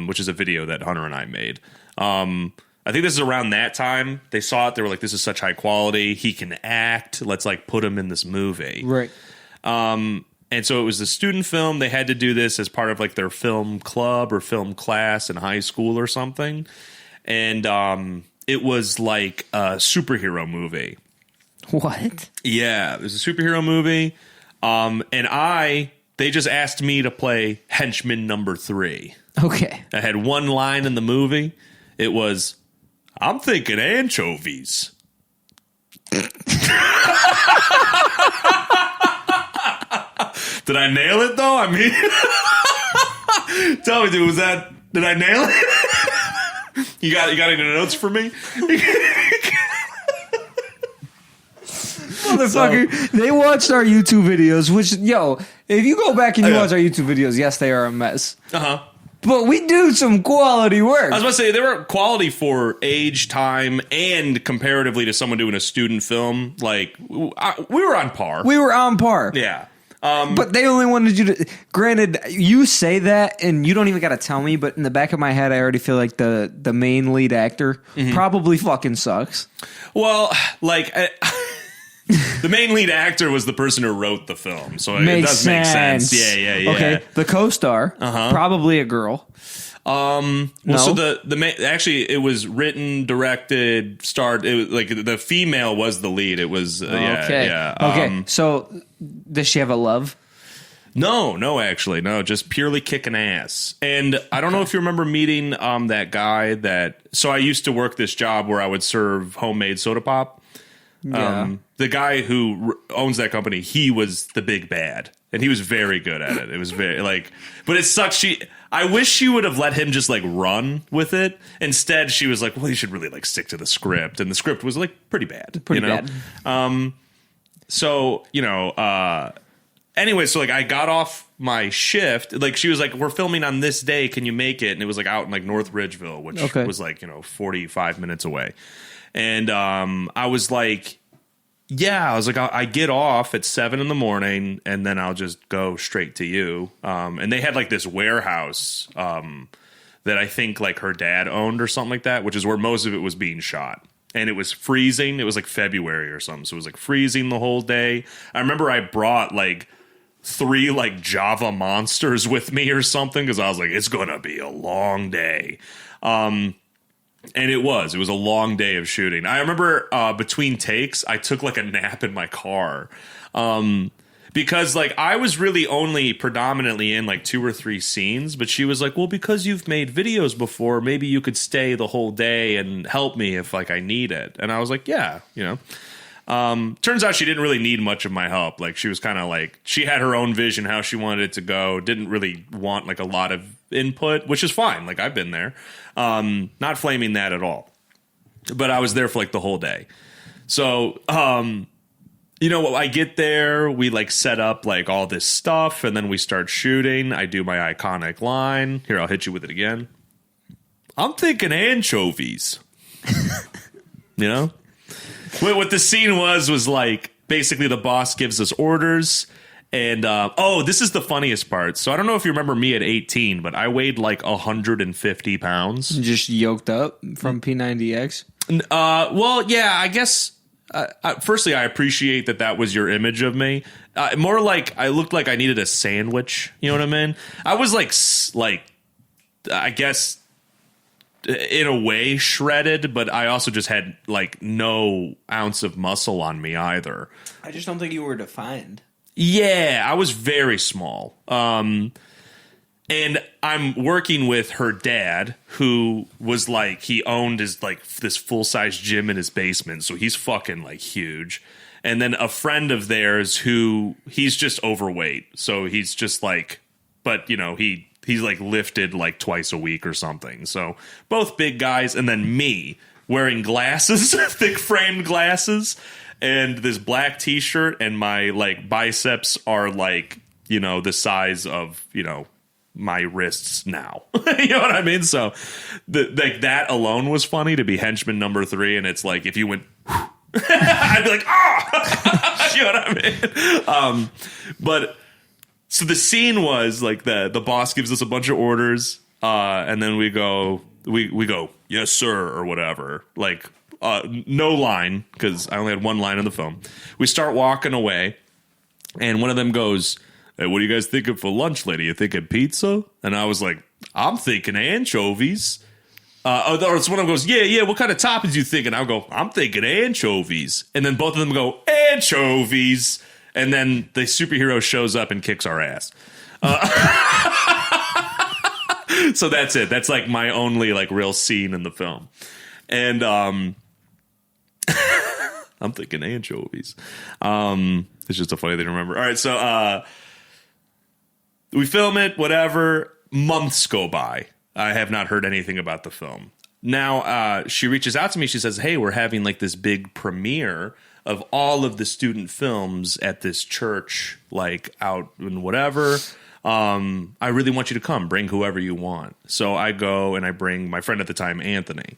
which is a video that Hunter and I made. I think this is around that time. They saw it. They were like, this is such high quality. He can act. Let's like put him in this movie. Right. And so it was a student film. They had to do this as part of like their film club or film class in high school or something. And it was like a superhero movie. What? Yeah, it was a superhero movie. And they just asked me to play henchman number 3. Okay. I had one line in the movie. It was, I'm thinking anchovies. Did I nail it though? I mean, tell me, dude, did I nail it? You got any notes for me? Motherfucker, they watched our YouTube videos, which, yo, if you go back and you watch our YouTube videos, yes, they are a mess. Uh-huh. But we do some quality work. I was about to say, they were quality for age, time, and comparatively to someone doing a student film. Like, we were on par. We were on par. Yeah. But they only wanted you to... Granted, you say that, and you don't even got to tell me, but in the back of my head, I already feel like the main lead actor probably fucking sucks. Well, like... the main lead actor was the person who wrote the film, so it does make sense. Yeah. Okay, the co-star, probably a girl. Well, no? so actually, it was written, directed, starred. It was like the female was the lead. It was okay. Okay, so does she have a love? No, actually, no. Just purely kicking ass. And I don't know if you remember meeting that guy that. So I used to work this job where I would serve homemade soda pop. Yeah. The guy who owns that company, he was the big bad, and he was very good at it. It was very like, but it sucks. I wish she would have let him just like run with it. Instead, she was like, well, you should really like stick to the script, and the script was like pretty bad. Pretty bad. So, you know, anyway, so like I got off my shift. Like she was like, we're filming on this day. Can you make it? And it was like out in like North Ridgeville, which was like, you know, 45 minutes away. And I was like, yeah, I was like, I get off at 7 a.m. and then I'll just go straight to you. And they had like this warehouse that I think like her dad owned or something like that, which is where most of it was being shot. And it was freezing. It was like February or something. So it was like freezing the whole day. I remember I brought like 3 like Java monsters with me or something because I was like, it's going to be a long day. And it was a long day of shooting. I remember between takes, I took like a nap in my car because like I was really only predominantly in like 2 or 3 scenes. But she was like, well, because you've made videos before, maybe you could stay the whole day and help me if like I need it. And I was like, yeah, you know. Turns out she didn't really need much of my help. Like she was kind of like, she had her own vision, how she wanted it to go. Didn't really want like a lot of input, which is fine. Like I've been there. Not flaming that at all. But I was there for like the whole day. So, you know, I get there, we like set up like all this stuff, and then we start shooting. I do my iconic line. Here, I'll hit you with it again. I'm thinking anchovies. You know? What the scene was like basically the boss gives us orders. And, this is the funniest part. So I don't know if you remember me at 18, but I weighed like 150 pounds. Just yoked up from P90X? Well, yeah, I guess, firstly, I appreciate that was your image of me. More like I looked like I needed a sandwich. You know what I mean? I was like, I guess, in a way shredded, but I also just had like no ounce of muscle on me either. I just don't think you were defined. Yeah, I was very small. And I'm working with her dad, who was like, he owned his like this full-size gym in his basement, so he's fucking like huge. And then a friend of theirs who he's just overweight, so he's just like, but you know, he's like lifted like twice a week or something. So both big guys, and then me wearing glasses, thick framed glasses, and this black t-shirt, and my like biceps are like, you know, the size of, you know, my wrists now. You know what I mean? So like that alone was funny, to be henchman number 3, and it's like if you went I'd be like, oh. You know what I mean? But so the scene was like the boss gives us a bunch of orders, and then we go yes sir or whatever, like no line, because I only had one line in the film. We start walking away, and one of them goes, hey, what are you guys thinking for lunch, lady? You thinking pizza? And I was like, I'm thinking anchovies. Or it's one of them goes, yeah, what kind of toppings you thinking? I'll go, I'm thinking anchovies. And then both of them go, anchovies. And then the superhero shows up and kicks our ass. So that's it. That's like my only like real scene in the film. And I'm thinking anchovies. It's just a funny thing to remember. All right, so we film it, whatever. Months go by. I have not heard anything about the film. Now, she reaches out to me. She says, hey, we're having like this big premiere of all of the student films at this church, like out in whatever. I really want you to come. Bring whoever you want. So I go and I bring my friend at the time, Anthony.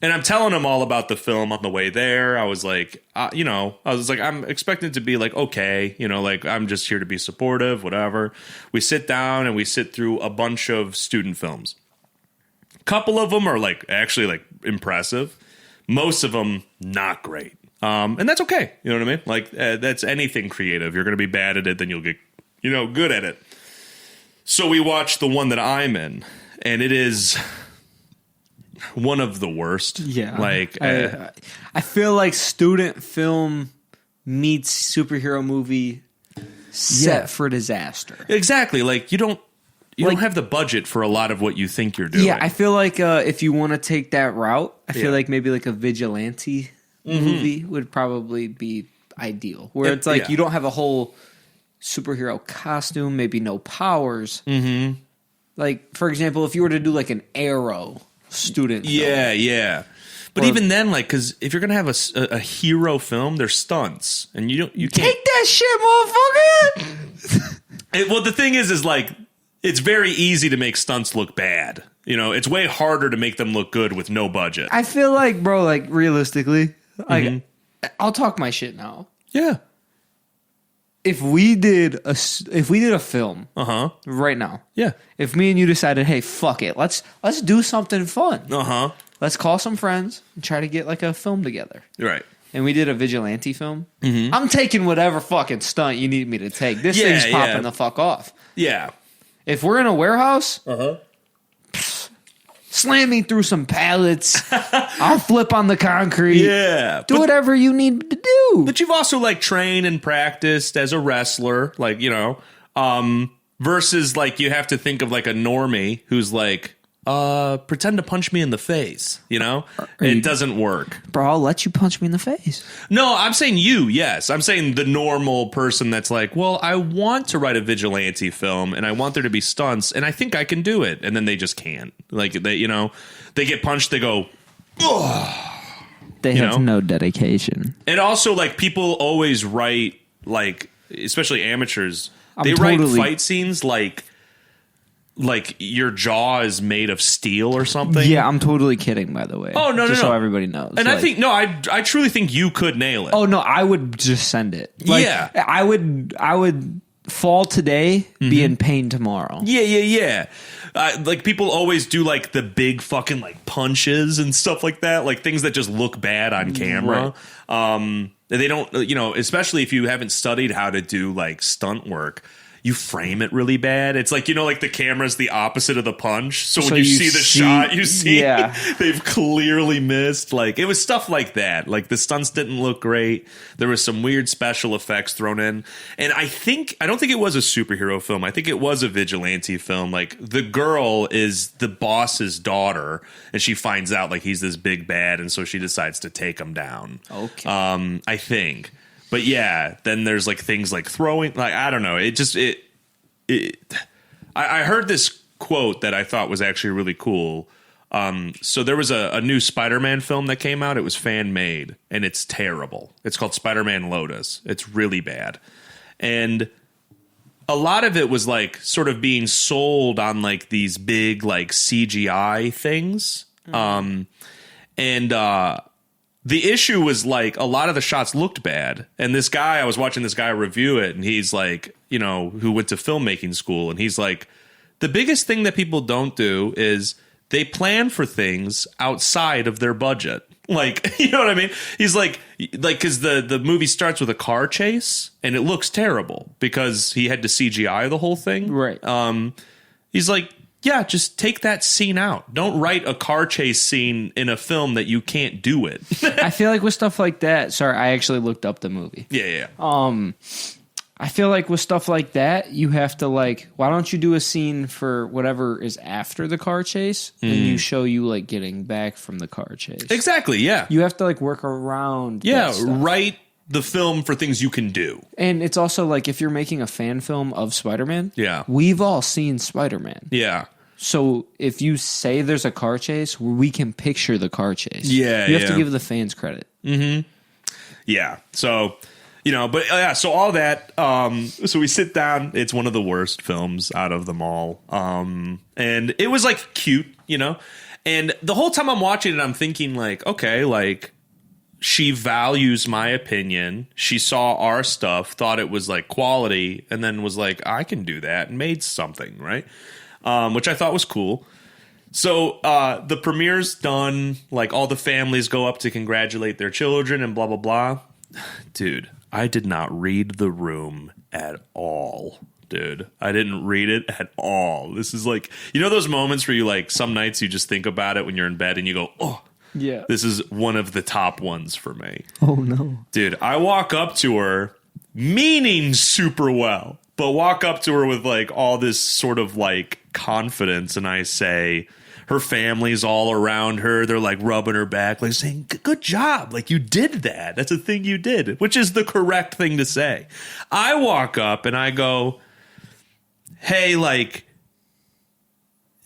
And I'm telling him all about the film on the way there. I was like, I'm expecting it to be like, okay, you know, like I'm just here to be supportive, whatever. We sit down and we sit through a bunch of student films. A couple of them are like actually like impressive. Most of them not great. And that's okay. You know what I mean? Like that's anything creative. You're going to be bad at it, then you'll get, you know, good at it. So we watched the one that I'm in, and it is one of the worst. Yeah. Like I feel like student film meets superhero movie set for disaster. Exactly. Like you don't have the budget for a lot of what you think you're doing. Yeah, I feel like if you want to take that route, I feel like maybe like a vigilante movie would probably be ideal. Where it's like you don't have a whole superhero costume, maybe no powers. Mm-hmm. Like, for example, if you were to do like an Arrow student film. Yeah. But even then, like, because if you're gonna have a hero film, there's stunts, and you can't take that shit, motherfucker. Well, the thing is like it's very easy to make stunts look bad. You know, it's way harder to make them look good with no budget. I feel like, bro, like realistically, like I'll talk my shit now. Yeah. If we did a film, right now, yeah. If me and you decided, hey, fuck it, let's do something fun. Let's call some friends and try to get like a film together. Right. And we did a vigilante film. I'm taking whatever fucking stunt you need me to take. This thing's popping the fuck off. Yeah. If we're in a warehouse, slam me through some pallets. I'll flip on the concrete. Yeah. Do whatever you need to do. But you've also like trained and practiced as a wrestler, like, you know, versus like you have to think of like a normie who's like, pretend to punch me in the face, you know? It doesn't work. Bro, I'll let you punch me in the face. No, I'm saying you, yes. I'm saying the normal person that's like, well, I want to write a vigilante film and I want there to be stunts and I think I can do it. And then they just can't. Like, they, you know, they get punched, they go, oh. They have no dedication. And also, like, people always write, like, especially amateurs, write fight scenes like your jaw is made of steel or something. Yeah, I'm totally kidding, by the way. Oh, no, just no. so everybody knows. And like, I think, I truly think you could nail it. Oh, no, I would just send it. Like, yeah. I would fall today, be in pain tomorrow. Yeah. Like, people always do, like, the big fucking, like, punches and stuff like that. Like, things that just look bad on camera. Right. They don't, you know, especially if you haven't studied how to do, like, stunt work. you frame it really bad. It's like, like the camera's the opposite of the punch. So when So you you see the see- shot, you see yeah. they've clearly missed. Like, it was stuff like that. Like, the stunts didn't look great. There was some weird special effects thrown in. And I don't think it was a superhero film. I think it was a vigilante film. Like, the girl is the boss's daughter, and she finds out like he's this big bad, and so she decides to take him down. Okay. I think. But yeah, then there's like things like throwing, like, I don't know. I heard this quote that I thought was actually really cool. So there was a new Spider-Man film that came out. It was fan made, and it's terrible. It's called Spider-Man Lotus. It's really bad. And a lot of it was like sort of being sold on like these big like CGI things. The issue was like a lot of the shots looked bad. And I was watching this guy review it, and he's like, who went to filmmaking school. And he's like, the biggest thing that people don't do is they plan for things outside of their budget. Like, you know what I mean? He's like, because the movie starts with a car chase, and it looks terrible because he had to CGI the whole thing. Right. He's like, yeah, just take that scene out. Don't write a car chase scene in a film that you can't do it. I feel like with stuff like that. Sorry, I actually looked up the movie. Yeah. I feel like with stuff like that, you have to like, why don't you do a scene for whatever is after the car chase, and you show you like getting back from the car chase. Exactly, yeah. You have to like work around. Yeah, that stuff. write the film for things you can do. And it's also like if you're making a fan film of Spider-Man, Yeah. we've all seen Spider-Man. Yeah. So if you say there's a car chase, we can picture the car chase. Yeah, you have yeah. to give the fans credit. Yeah. So, so all that, so we sit down. It's one of the worst films out of them all. And it was like cute, and the whole time I'm watching it, I'm thinking like, okay, like she values my opinion. She saw our stuff, thought it was like quality, and then was like, I can do that, and made something, right? Which I thought was cool. So the premiere's done. Like, all the families go up to congratulate their children and blah, blah, blah. Dude, I did not read the room at all. Dude, I didn't read it at all. This is like, those moments where you like, some nights you just think about it when you're in bed and you go, oh, Yeah. this is one of the top ones for me. Oh no. Dude, I walk up to her meaning super well, but walk up to her with like all this sort of like confidence, and I say, her family's all around her. They're like rubbing her back, like saying, good job. Like, you did that. That's a thing you did, which is the correct thing to say. I walk up and I go, hey, like,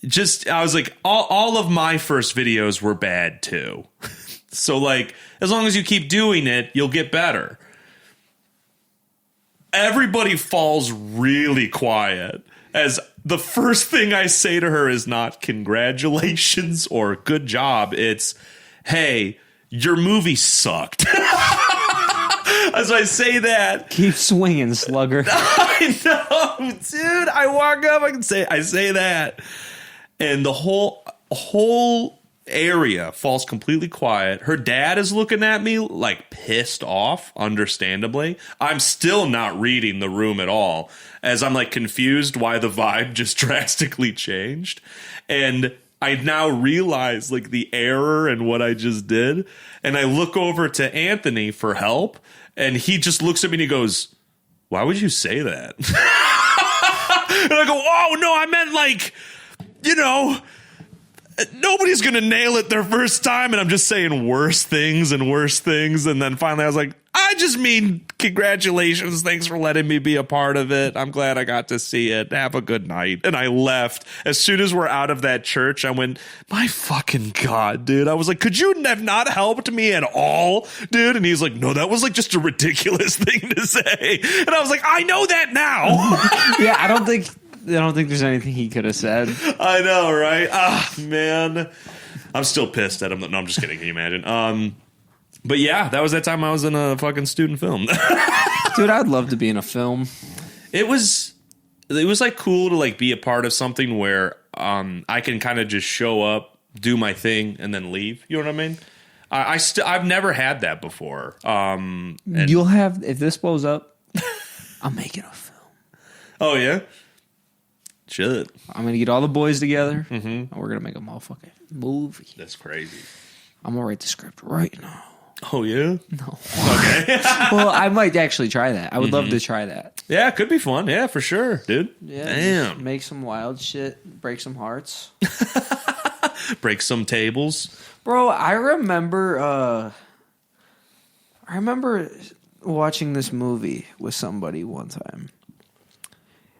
I was like, all of my first videos were bad too. So like, as long as you keep doing it, you'll get better. Everybody falls really quiet as the first thing I say to her is not congratulations or good job. It's, hey, your movie sucked. As I say that, Keep swinging, slugger. I know, dude. I walk up, I say that, and the whole area falls completely quiet. Her dad is looking at me like pissed off, understandably. I'm still not reading the room at all, as I'm like confused why the vibe just drastically changed. And I now realize like the error in what I just did. And I look over to Anthony for help, and he just looks at me and he goes, why would you say that? And I go, oh no, I meant like, nobody's going to nail it their first time. And I'm just saying worse things. And then finally I was like, I just mean congratulations. Thanks for letting me be a part of it. I'm glad I got to see it. Have a good night. And I left. As soon as we're out of that church, I went, my fucking God, dude. I was like, could you have not helped me at all, dude? And he's like, no, that was like just a ridiculous thing to say. And I was like, I know that now. Yeah, I don't think there's anything he could have said. I know, right? Ah, man. I'm still pissed at him. No, I'm just kidding. Can you imagine? But yeah, that was that time I was in a fucking student film. Dude, I'd love to be in a film. It was like cool to like be a part of something where I can kind of just show up, do my thing, and then leave. You know what I mean? I've never had that before. You'll have, if this blows up, I'm making a film. Oh, yeah? Should. I'm going to get all the boys together, and we're going to make a motherfucking movie. That's crazy. I'm going to write the script right now. Oh, yeah? No. Okay. Well, I might actually try that. I would love to try that. Yeah, it could be fun. Yeah, for sure, dude. Yeah, Damn. make some wild shit, break some hearts. Break some tables. Bro, I remember watching this movie with somebody one time.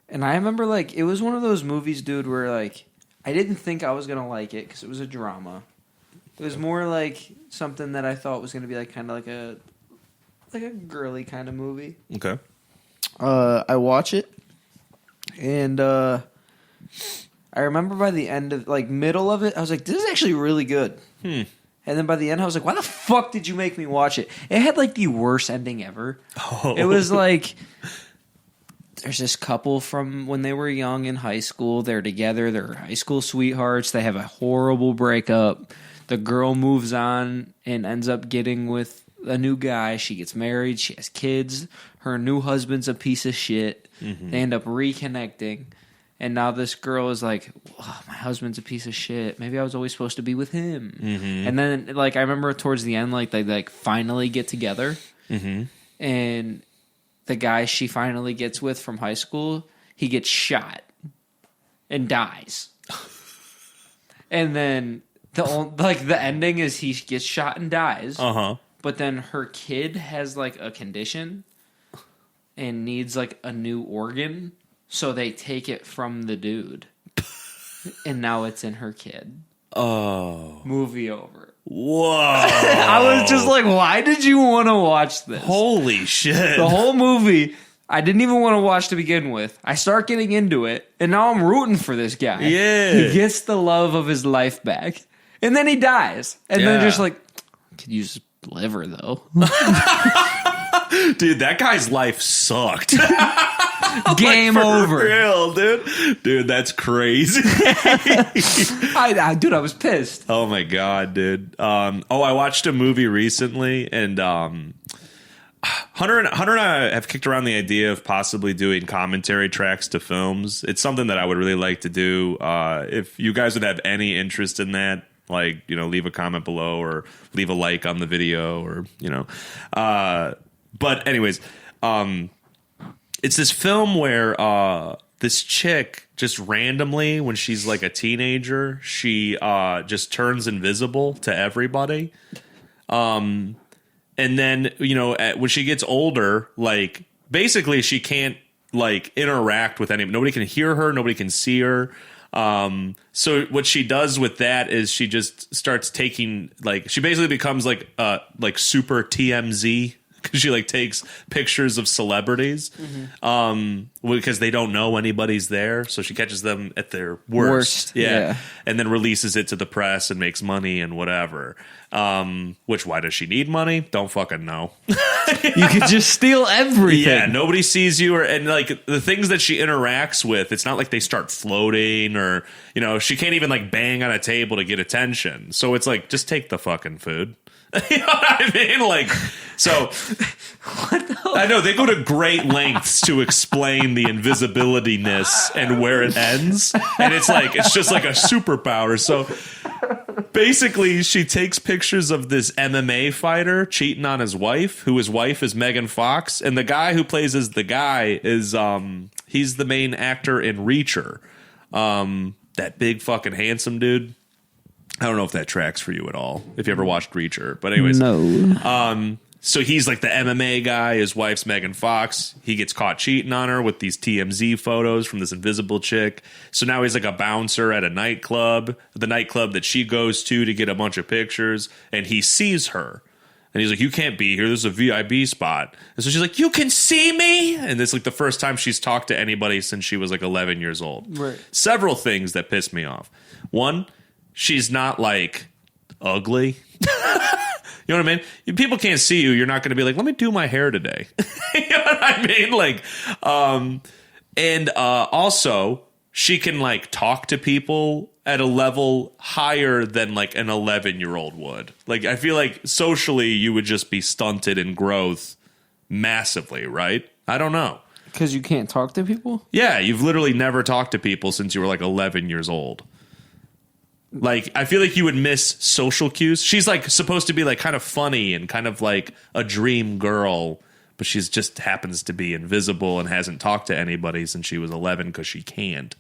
And I remember, like, it was one of those movies, dude, where, like, I didn't think I was going to like it because it was a drama. It was more like something that I thought was going to be, like, kind of like a girly kind of movie. Okay. I watch it, and I remember by the end of, like, middle of it, I was like, this is actually really good. And then by the end, I was like, why the fuck did you make me watch it? It had, like, the worst ending ever. Oh. It was like, there's this couple from when they were young in high school. They're together. They're high school sweethearts. They have a horrible breakup. The girl moves on and ends up getting with a new guy. She gets married. She has kids. Her new husband's a piece of shit. They end up reconnecting. And now this girl is like, oh, my husband's a piece of shit. Maybe I was always supposed to be with him. And then, like, I remember towards the end, like, they, like, finally get together. And the guy she finally gets with from high school, he gets shot and dies. And then the ending is he gets shot and dies. But then her kid has, like, a condition and needs, like, a new organ. So they take it from the dude. And now it's in her kid. Oh. Movie over. Whoa. I was just like, why did you want to watch this? Holy shit. The whole movie, I didn't even want to watch to begin with. I start getting into it, and now I'm rooting for this guy. Yeah. He gets the love of his life back. And then he dies. And then just like, could use his liver, though. Dude, that guy's life sucked. Game over. Real, dude. Dude, that's crazy. Dude, I was pissed. Oh my god, dude. I watched a movie recently, and Hunter and I have kicked around the idea of possibly doing commentary tracks to films. It's something that I would really like to do. If you guys would have any interest in that, like, you know, leave a comment below or leave a like on the video, or, you know. But anyways, it's this film where this chick just randomly, when she's like a teenager, she just turns invisible to everybody. And then, you know, when she gets older, like, basically she can't, like, interact with anybody. Nobody can hear her. Nobody can see her. So what she does with that is she just starts taking, like, she basically becomes like super TMZ. Because she, like, takes pictures of celebrities because they don't know anybody's there. So she catches them at their worst. Yeah. And then releases it to the press and makes money and whatever. Which, why does she need money? Don't fucking know. You could just steal everything. Yeah, nobody sees you. And, like, the things that she interacts with, it's not like they start floating or, you know, she can't even, like, bang on a table to get attention. So it's like, just take the fucking food. You know what I mean? Like, so I know they go to great lengths to explain the invisibility-ness and where it ends. And it's like, it's just like a superpower. So basically, she takes pictures of this MMA fighter cheating on his wife, who his wife is Megan Fox. And the guy who plays as the guy is, he's the main actor in Reacher. That big fucking handsome dude. I don't know if that tracks for you at all, if you ever watched Reacher. But anyways. No. So he's like the MMA guy. His wife's Megan Fox. He gets caught cheating on her with these TMZ photos from this invisible chick. So now he's like a bouncer at a nightclub, the nightclub that she goes to get a bunch of pictures. And he sees her. And he's like, you can't be here. This is a VIP spot. And so she's like, you can see me? And it's like the first time she's talked to anybody since she was like 11 years old. Right. Several things that piss me off. One, she's not, like, ugly. You know what I mean? People can't see you. You're not going to be like, let me do my hair today. You know what I mean? Like, and also, she can, like, talk to people at a level higher than, like, an 11-year-old would. Like, I feel like socially you would just be stunted in growth massively, right? I don't know. Because you can't talk to people? Yeah, you've literally never talked to people since you were like 11 years old. Like, I feel like you would miss social cues. She's like supposed to be like kind of funny and kind of like a dream girl, but she's just happens to be invisible and hasn't talked to anybody since she was 11 because she can't.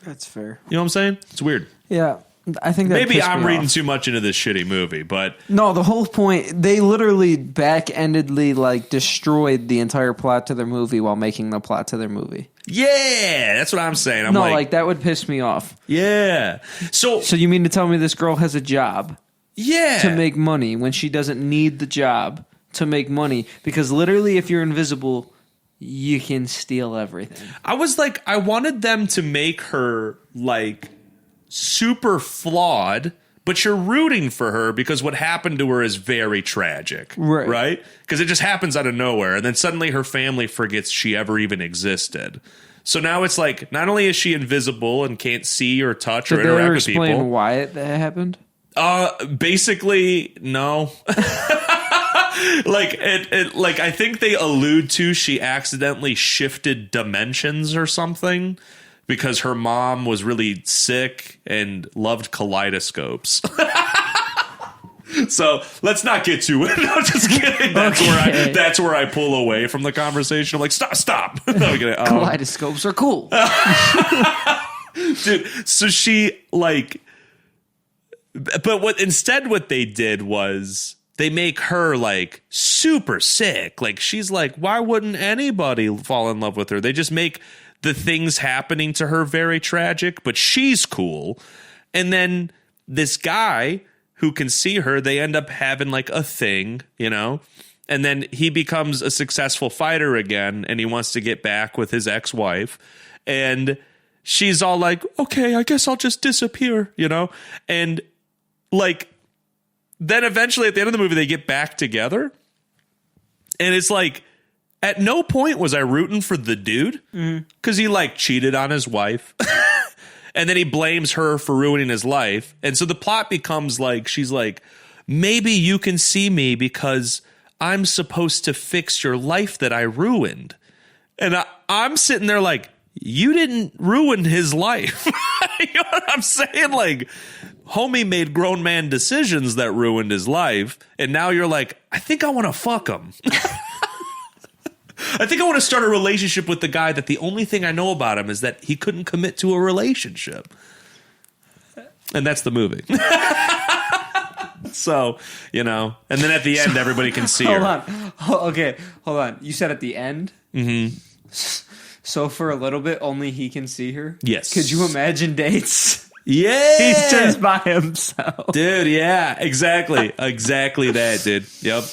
That's fair. You know what I'm saying? It's weird. Yeah. I think that maybe I'm reading off. too much into this shitty movie, but no, the whole point, they literally back-endedly like destroyed the entire plot to their movie while making the plot to their movie. yeah, that's what I'm saying. I'm like that would piss me off. yeah. So you mean to tell me this girl has a job yeah, to make money when she doesn't need the job to make money? Because literally, if you're invisible, you can steal everything. I was like, I wanted them to make her like super flawed, but you're rooting for her because what happened to her is very tragic, right? Because it just happens out of nowhere, and then suddenly her family forgets she ever even existed. So now it's like, not only is she invisible and can't see or touch or interact with people. Did they ever explain why that happened? Basically, no. Like like I think they allude to she accidentally shifted dimensions or something because her mom was really sick and loved kaleidoscopes. So let's not get to it. No, just kidding. That's where I pull away from the conversation. I'm like, stop. No, Kaleidoscopes are cool. Dude, so she like, but what they did was they make her like super sick. Like she's like, why wouldn't anybody fall in love with her? They just make the things happening to her very tragic, but she's cool. And then this guy who can see her, they end up having like a thing, you know? And then he becomes a successful fighter again, and he wants to get back with his ex-wife. And she's all like, okay, I guess I'll just disappear, you know? And like, then eventually at the end of the movie, they get back together. And it's like, at no point was I rooting for the dude because he like cheated on his wife. And then he blames her for ruining his life. And so the plot becomes like, she's like, maybe you can see me because I'm supposed to fix your life that I ruined. And I'm sitting there like, you didn't ruin his life. You know what I'm saying? Like, homie made grown man decisions that ruined his life. And now you're like, I think I want to fuck him. I think I want to start a relationship with the guy that the only thing I know about him is that he couldn't commit to a relationship. And that's the movie. So, you know, and then at the end, everybody can see her. Hold on. You said at the end? Mm-hmm. So for a little bit, only he can see her? Yes. Could you imagine dates? Yeah. He's just by himself. Dude, yeah, exactly. Exactly that, dude. Yep.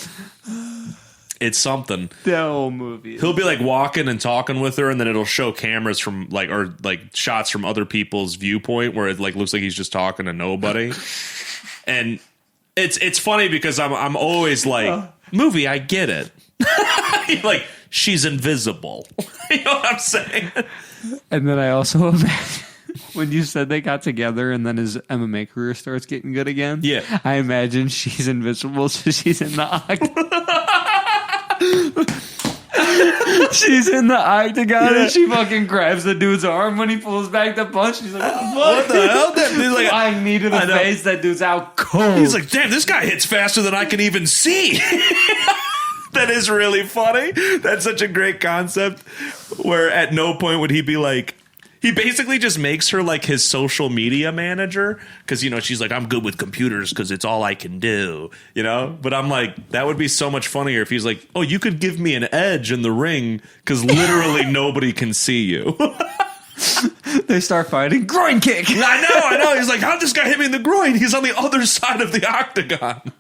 It's something. The whole movie. He'll be like walking and talking with her, and then it'll show cameras from like, or like shots from other people's viewpoint where it like looks like he's just talking to nobody. And it's funny because I'm always like, movie, I get it. Like, she's invisible. You know what I'm saying? And then I also imagine when you said they got together and then his MMA career starts getting good again. Yeah. I imagine she's invisible, so she's in the octagon. She's in the octagon and she fucking grabs the dude's arm when he pulls back the punch. She's like, what the hell? That dude's like, flying knee to the face. That dude's out cold. He's like, damn, this guy hits faster than I can even see. That is really funny. That's such a great concept where at no point would he be like, he basically just makes her like his social media manager because, you know, she's like, I'm good with computers because it's all I can do, you know? But I'm like, that would be so much funnier if he's like, oh, you could give me an edge in the ring because literally nobody can see you. They start fighting. Groin kick. I know. He's like, how'd this guy hit me in the groin? He's on the other side of the octagon.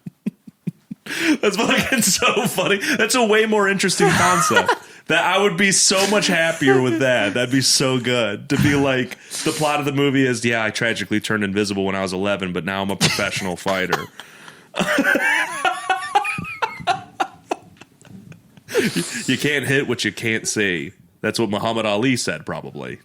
That's fucking so funny. That's a way more interesting concept. That I would be so much happier with that. That'd be so good. To be like, the plot of the movie is, yeah, I tragically turned invisible when I was 11, but now I'm a professional fighter. You can't hit what you can't see. That's what Muhammad Ali said, probably.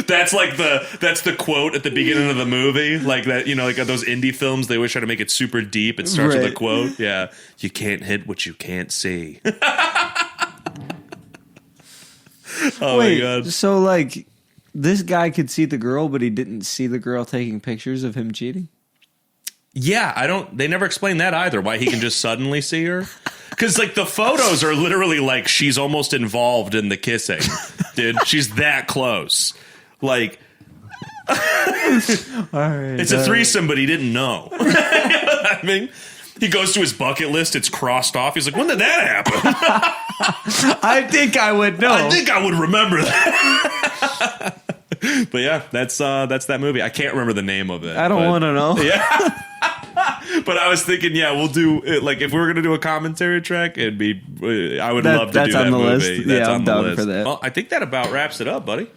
That's the quote at the beginning of the movie. Like that, you know, like those indie films, they always try to make it super deep. It starts with a quote. Yeah. You can't hit what you can't see. Oh my god. So like this guy could see the girl, but he didn't see the girl taking pictures of him cheating? Yeah, they never explain that either, why he can just suddenly see her. Because, like, the photos are literally like she's almost involved in the kissing, dude. She's that close. Like, All right, it's a threesome, but he didn't know. You know what I mean? He goes to his bucket list, it's crossed off. He's like, when did that happen? I think I would know. I think I would remember that. But yeah, that's that movie. I can't remember the name of it. I don't want to know. Yeah. But I was thinking, yeah, we'll do it. Like, if we were going to do a commentary track, it'd be, I would love to do that movie. List. That's yeah, on I'm the down list. for that. Well, I think that about wraps it up, buddy.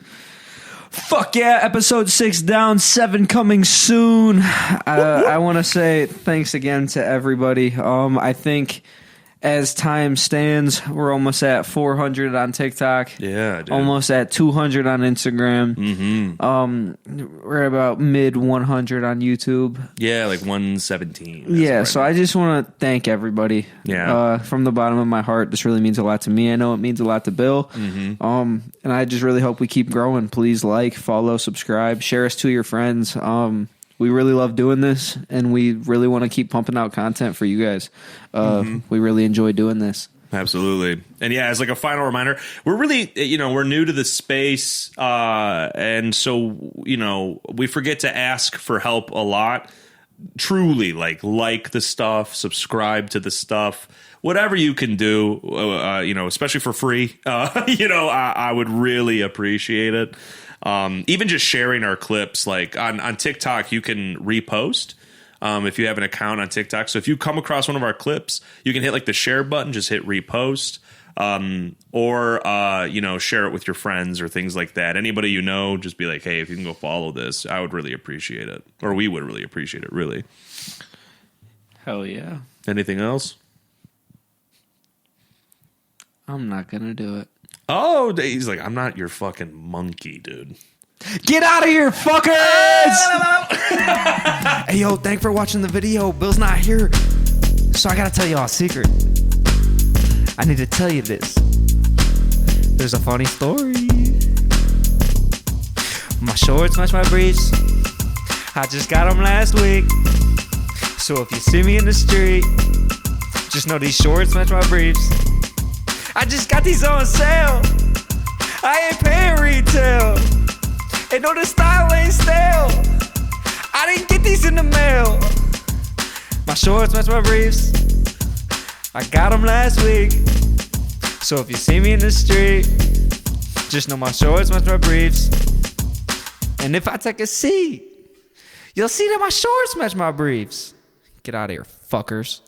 Fuck yeah, episode 6 down, 7 coming soon. I want to say thanks again to everybody. I think as time stands, we're almost at 400 on TikTok. Yeah, dude. Almost at 200 on Instagram. Mm-hmm. We're about mid 100 on YouTube. Yeah, like 117. Yeah, so I just want to thank everybody. Yeah. From the bottom of my heart. This really means a lot to me. I know it means a lot to Bill. Mm-hmm. And I just really hope we keep growing. Please like, follow, subscribe, share us to your friends. We really love doing this, and we really want to keep pumping out content for you guys. We really enjoy doing this. Absolutely. And yeah, as like a final reminder, we're really, we're new to the space. And so, we forget to ask for help a lot. Truly, like the stuff, subscribe to the stuff, whatever you can do, especially for free. I would really appreciate it. Even just sharing our clips, like on TikTok, you can repost if you have an account on TikTok. So if you come across one of our clips, you can hit like the share button, just hit repost, or share it with your friends or things like that. Anybody just be like, hey, if you can go follow this, I would really appreciate it, or we would really appreciate it. Really. Hell yeah. Anything else? I'm not gonna do it. Oh, he's like, I'm not your fucking monkey, dude. Get out of here, fuckers! Hey, yo, thanks for watching the video. Bill's not here, so I gotta tell you all a secret. I need to tell you this. There's a funny story. My shorts match my briefs. I just got them last week. So if you see me in the street, just know these shorts match my briefs. I just got these on sale. I ain't paying retail. And no, the style ain't stale. I didn't get these in the mail. My shorts match my briefs. I got them last week. So if you see me in the street, just know my shorts match my briefs. And if I take a seat, you'll see that my shorts match my briefs. Get out of here, fuckers.